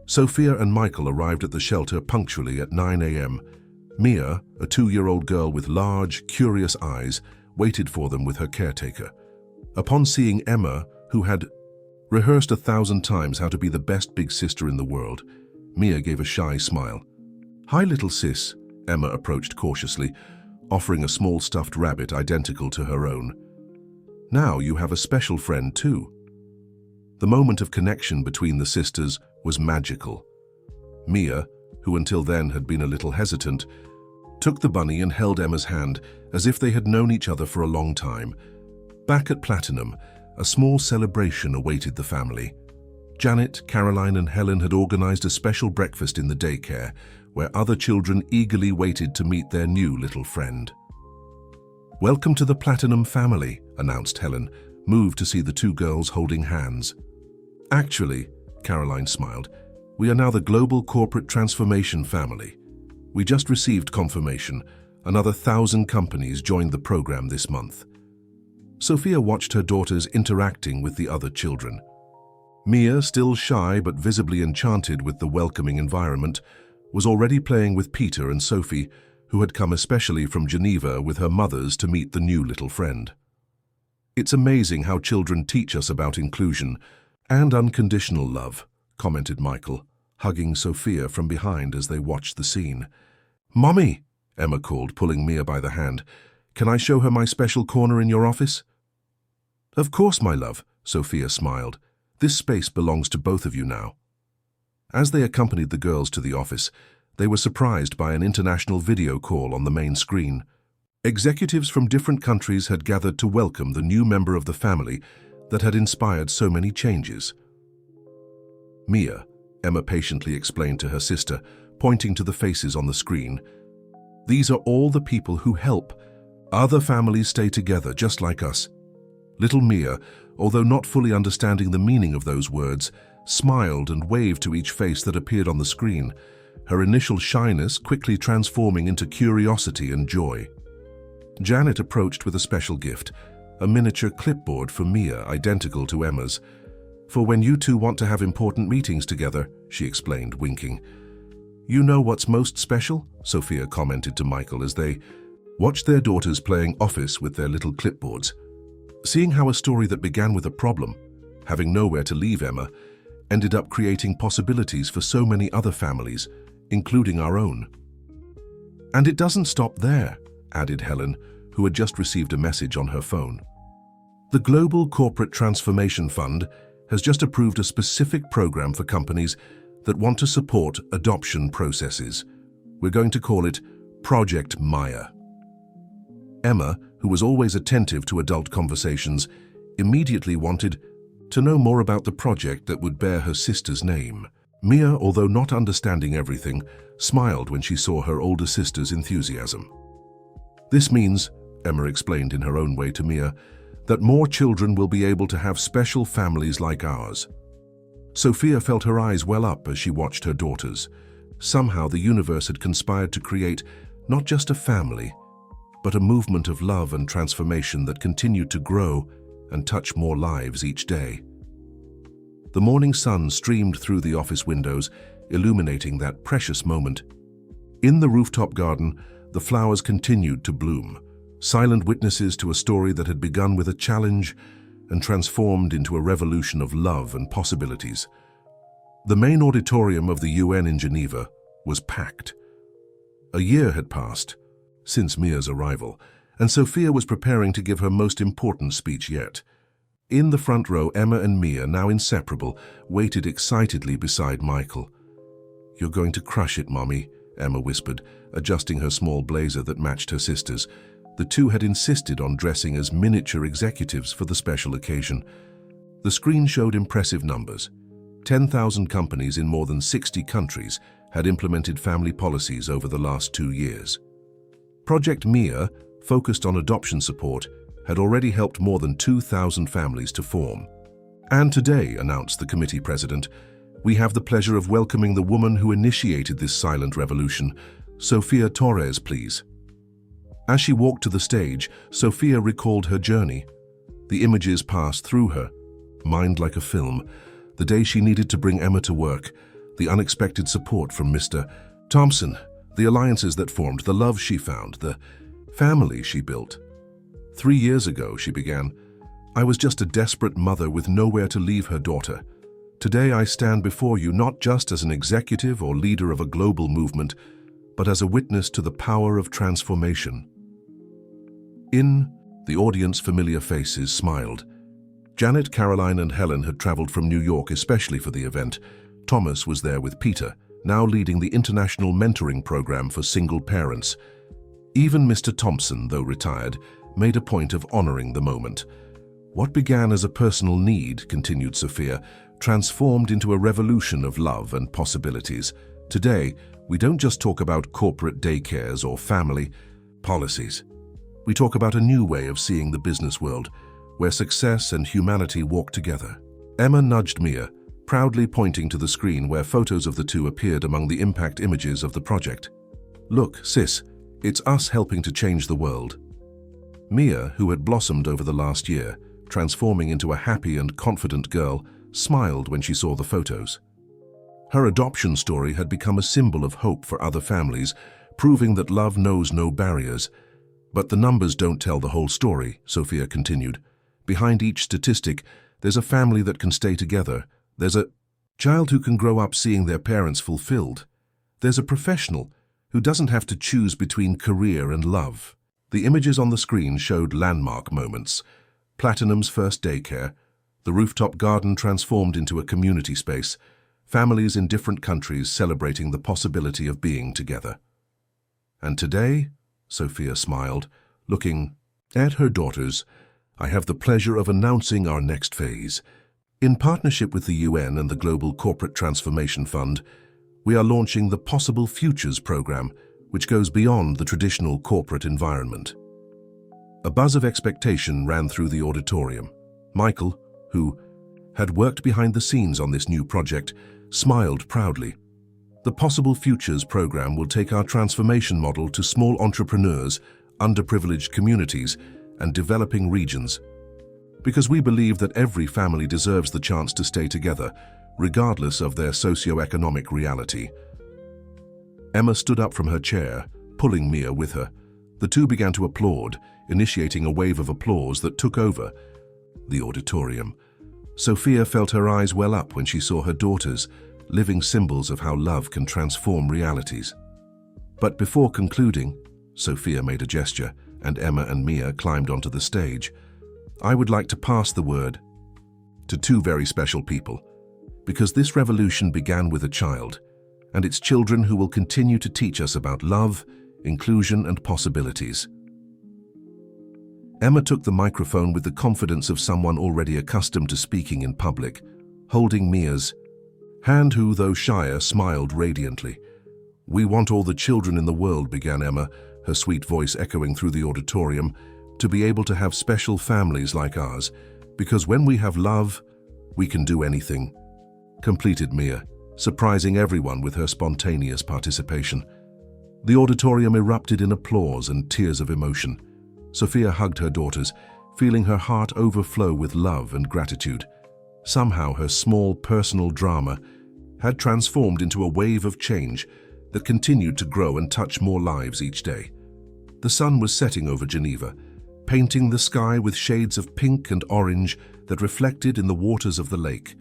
Sophia and Michael arrived at the shelter punctually at 9 a.m. Mia, a 2-year-old girl with large, curious eyes, waited for them with her caretaker. Upon seeing Emma, who had rehearsed 1,000 times how to be the best big sister in the world, Mia gave a shy smile. "Hi, little sis," Emma approached cautiously, offering a small stuffed rabbit identical to her own. "Now you have a special friend too." The moment of connection between the sisters was magical. Mia, who until then had been a little hesitant, took the bunny and held Emma's hand as if they had known each other for a long time. Back at Platinum, a small celebration awaited the family. Janet, Caroline, and Helen had organized a special breakfast in the daycare, where other children eagerly waited to meet their new little friend. "Welcome to the Platinum family," announced Helen, moved to see the two girls holding hands. "Actually," Caroline smiled, "we are now the Global Corporate Transformation family. We just received confirmation. Another 1,000 companies joined the program this month." Sophia watched her daughters interacting with the other children. Mia, still shy but visibly enchanted with the welcoming environment, was already playing with Peter and Sophie, who had come especially from Geneva with her mothers to meet the new little friend. "It's amazing how children teach us about inclusion and unconditional love," commented Michael, hugging Sophia from behind as they watched the scene. "Mommy," Emma called, pulling Mia by the hand, "can I show her my special corner in your office?" "Of course, my love," Sophia smiled. "This space belongs to both of you now." As they accompanied the girls to the office, they were surprised by an international video call on the main screen. Executives from different countries had gathered to welcome the new member of the family that had inspired so many changes. "Mia," Emma patiently explained to her sister, pointing to the faces on the screen, "these are all the people who help other families stay together just like us." Little Mia, although not fully understanding the meaning of those words, smiled and waved to each face that appeared on the screen, her initial shyness quickly transforming into curiosity and joy. Janet approached with a special gift, a miniature clipboard for Mia identical to Emma's. "For when you two want to have important meetings together," she explained, winking. "You know what's most special?" Sophia commented to Michael as they watched their daughters playing office with their little clipboards. Seeing how a story that began with a problem, having nowhere to leave Emma, ended up creating possibilities for so many other families, including our own. "And it doesn't stop there," added Helen, who had just received a message on her phone. "The Global Corporate Transformation Fund has just approved a specific program for companies that want to support adoption processes. We're going to call it Project Maya." Emma, who was always attentive to adult conversations, immediately wanted to know more about the project that would bear her sister's name. Mia, although not understanding everything, smiled when she saw her older sister's enthusiasm. "This means," Emma explained in her own way to Mia, "that more children will be able to have special families like ours." Sophia felt her eyes well up as she watched her daughters. Somehow the universe had conspired to create not just a family, but a movement of love and transformation that continued to grow and touch more lives each day. The morning sun streamed through the office windows, illuminating that precious moment. In the rooftop garden, the flowers continued to bloom, silent witnesses to a story that had begun with a challenge and transformed into a revolution of love and possibilities. The main auditorium of the UN in Geneva was packed. A year had passed since Mia's arrival, and Sophia was preparing to give her most important speech yet. In the front row, Emma and Mia, now inseparable, waited excitedly beside Michael. "You're going to crush it, Mommy," Emma whispered, adjusting her small blazer that matched her sister's. The two had insisted on dressing as miniature executives for the special occasion. The screen showed impressive numbers. 10,000 companies in more than 60 countries had implemented family policies over the last 2 years. Project Mia, focused on adoption support, had already helped more than 2,000 families to form. "And today," announced the committee president, "we have the pleasure of welcoming the woman who initiated this silent revolution. Sophia Torres, please." As she walked to the stage, Sophia recalled her journey. The images passed through her, mind like a film. The day she needed to bring Emma to work, the unexpected support from Mr. Thompson, the alliances that formed, the love she found, the family she built. 3 years ago, she began, "I was just a desperate mother with nowhere to leave her daughter. Today I stand before you not just as an executive or leader of a global movement, but as a witness to the power of transformation." In the audience, familiar faces smiled. Janet, Caroline, and Helen had traveled from New York especially for the event. Thomas was there with Peter, now leading the international mentoring program for single parents. Even Mr. Thompson, though retired, made a point of honoring the moment. "What began as a personal need," continued Sophia, transformed into a revolution of love and possibilities. Today, we don't just talk about corporate daycares or family policies. We talk about a new way of seeing the business world, where success and humanity walk together. Emma nudged Mia, proudly pointing to the screen where photos of the two appeared among the impact images of the project. "Look, sis, it's us helping to change the world." Mia, who had blossomed over the last year, transforming into a happy and confident girl, smiled when she saw the photos. Her adoption story had become a symbol of hope for other families, proving that love knows no barriers. But the numbers don't tell the whole story, Sophia continued. Behind each statistic, there's a family that can stay together. There's a child who can grow up seeing their parents fulfilled. There's a professional who doesn't have to choose between career and love. The images on the screen showed landmark moments. Platinum's first daycare, the rooftop garden transformed into a community space, families in different countries celebrating the possibility of being together. And today, Sophia smiled, looking at her daughters, I have the pleasure of announcing our next phase. In partnership with the UN and the Global Corporate Transformation Fund, we are launching the Possible Futures program, which goes beyond the traditional corporate environment. A buzz of expectation ran through the auditorium. Michael, who had worked behind the scenes on this new project, smiled proudly. The Possible Futures program will take our transformation model to small entrepreneurs, underprivileged communities, and developing regions. Because we believe that every family deserves the chance to stay together, regardless of their socio-economic reality. Emma stood up from her chair, pulling Mia with her. The two began to applaud, initiating a wave of applause that took over the auditorium. Sophia felt her eyes well up when she saw her daughters, living symbols of how love can transform realities. But before concluding, Sophia made a gesture, and Emma and Mia climbed onto the stage. I would like to pass the word to two very special people, because this revolution began with a child, and it's children who will continue to teach us about love, inclusion, and possibilities. Emma took the microphone with the confidence of someone already accustomed to speaking in public, holding Mia's hand, who, though shyer, smiled radiantly. We want all the children in the world, began Emma, her sweet voice echoing through the auditorium, to be able to have special families like ours, because when we have love, we can do anything, completed Mia, surprising everyone with her spontaneous participation. The auditorium erupted in applause and tears of emotion. Sophia hugged her daughters, feeling her heart overflow with love and gratitude. Somehow her small personal drama had transformed into a wave of change that continued to grow and touch more lives each day. The sun was setting over Geneva, painting the sky with shades of pink and orange that reflected in the waters of the lake.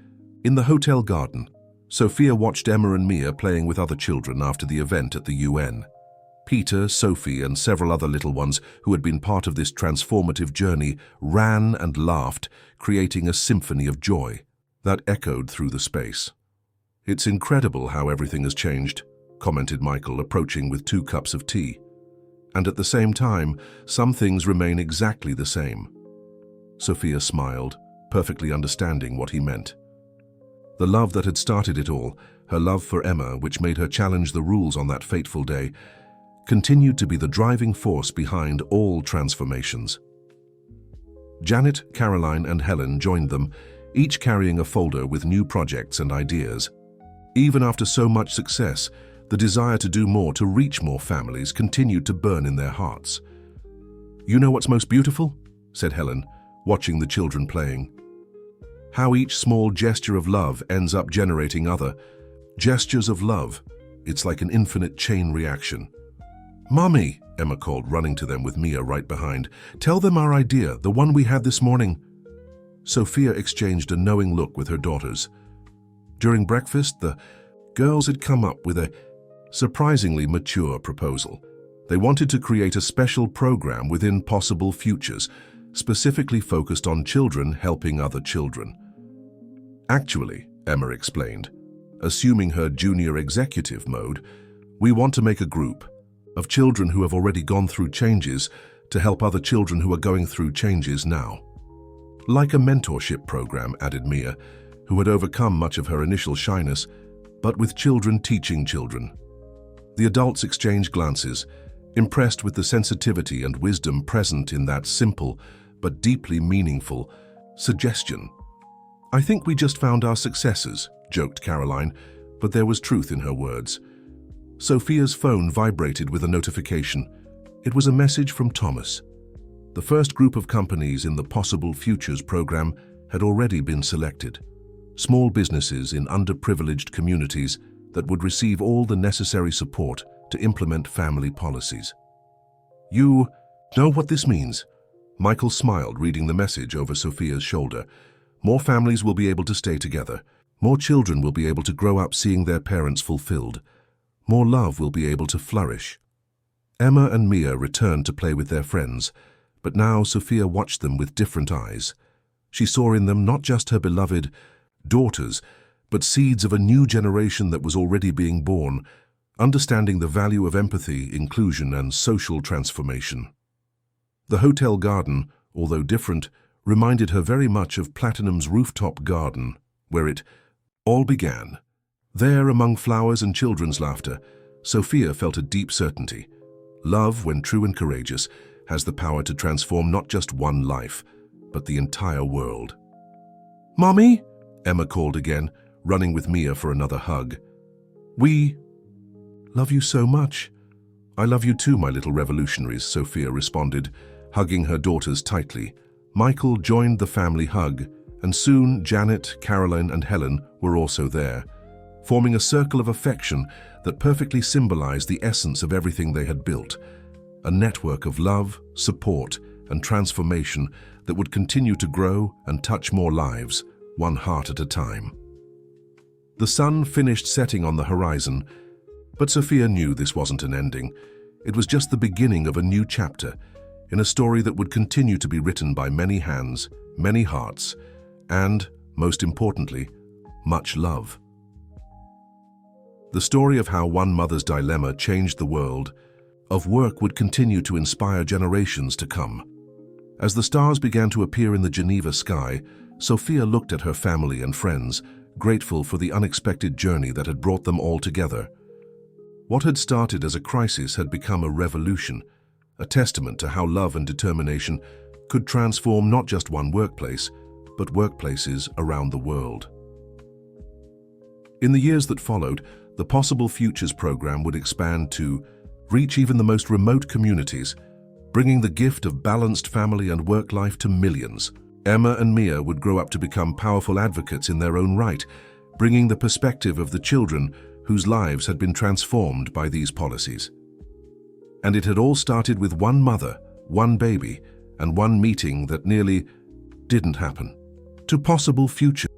In the hotel garden, Sophia watched Emma and Mia playing with other children after the event at the UN. Peter, Sophie, and several other little ones who had been part of this transformative journey ran and laughed, creating a symphony of joy that echoed through the space. It's incredible how everything has changed, commented Michael, approaching with 2 cups of tea. And at the same time, some things remain exactly the same. Sophia smiled, perfectly understanding what he meant. The love that had started it all, her love for Emma, which made her challenge the rules on that fateful day, continued to be the driving force behind all transformations. Janet, Caroline, and Helen joined them, each carrying a folder with new projects and ideas. Even after so much success, the desire to do more to reach more families continued to burn in their hearts. You know what's most beautiful? Said Helen, watching the children playing. How each small gesture of love ends up generating other gestures of love. It's like an infinite chain reaction. Mommy, Emma called, running to them with Mia right behind. Tell them our idea, the one we had this morning. Sophia exchanged a knowing look with her daughters. During breakfast, the girls had come up with a surprisingly mature proposal. They wanted to create a special program within Possible Futures, specifically focused on children helping other children. Actually, Emma explained, assuming her junior executive mode, we want to make a group of children who have already gone through changes to help other children who are going through changes now. Like a mentorship program, added Mia, who had overcome much of her initial shyness, but with children teaching children. The adults exchanged glances, impressed with the sensitivity and wisdom present in that simple but deeply meaningful suggestion. "I think we just found our successors," joked Caroline, but there was truth in her words. Sophia's phone vibrated with a notification. It was a message from Thomas. The first group of companies in the Possible Futures program had already been selected. Small businesses in underprivileged communities that would receive all the necessary support to implement family policies. "You know what this means?" Michael smiled, reading the message over Sophia's shoulder. "More families will be able to stay together. More children will be able to grow up seeing their parents fulfilled. More love will be able to flourish." Emma and Mia returned to play with their friends, but now Sophia watched them with different eyes. She saw in them not just her beloved daughters, but seeds of a new generation that was already being born, understanding the value of empathy, inclusion, and social transformation. The hotel garden, although different, reminded her very much of Platinum's rooftop garden, where it all began. There, among flowers and children's laughter, Sophia felt a deep certainty. Love, when true and courageous, has the power to transform not just one life, but the entire world. "Mommy?" Emma called again, running with Mia for another hug. "We love you so much." "I love you too, my little revolutionaries," Sophia responded, hugging her daughters tightly. Michael joined the family hug, and soon Janet, Caroline, and Helen were also there, forming a circle of affection that perfectly symbolized the essence of everything they had built, a network of love, support, and transformation that would continue to grow and touch more lives, one heart at a time. The sun finished setting on the horizon, but Sophia knew this wasn't an ending. It was just the beginning of a new chapter, in a story that would continue to be written by many hands, many hearts, and, most importantly, much love. The story of how one mother's dilemma changed the world of work would continue to inspire generations to come. As the stars began to appear in the Geneva sky, Sophia looked at her family and friends, grateful for the unexpected journey that had brought them all together. What had started as a crisis had become a revolution, a testament to how love and determination could transform not just one workplace, but workplaces around the world. In the years that followed, the Possible Futures program would expand to reach even the most remote communities, bringing the gift of balanced family and work life to millions. Emma and Mia would grow up to become powerful advocates in their own right, bringing the perspective of the children whose lives had been transformed by these policies. And it had all started with one mother, one baby, and one meeting that nearly didn't happen. To Possible Future.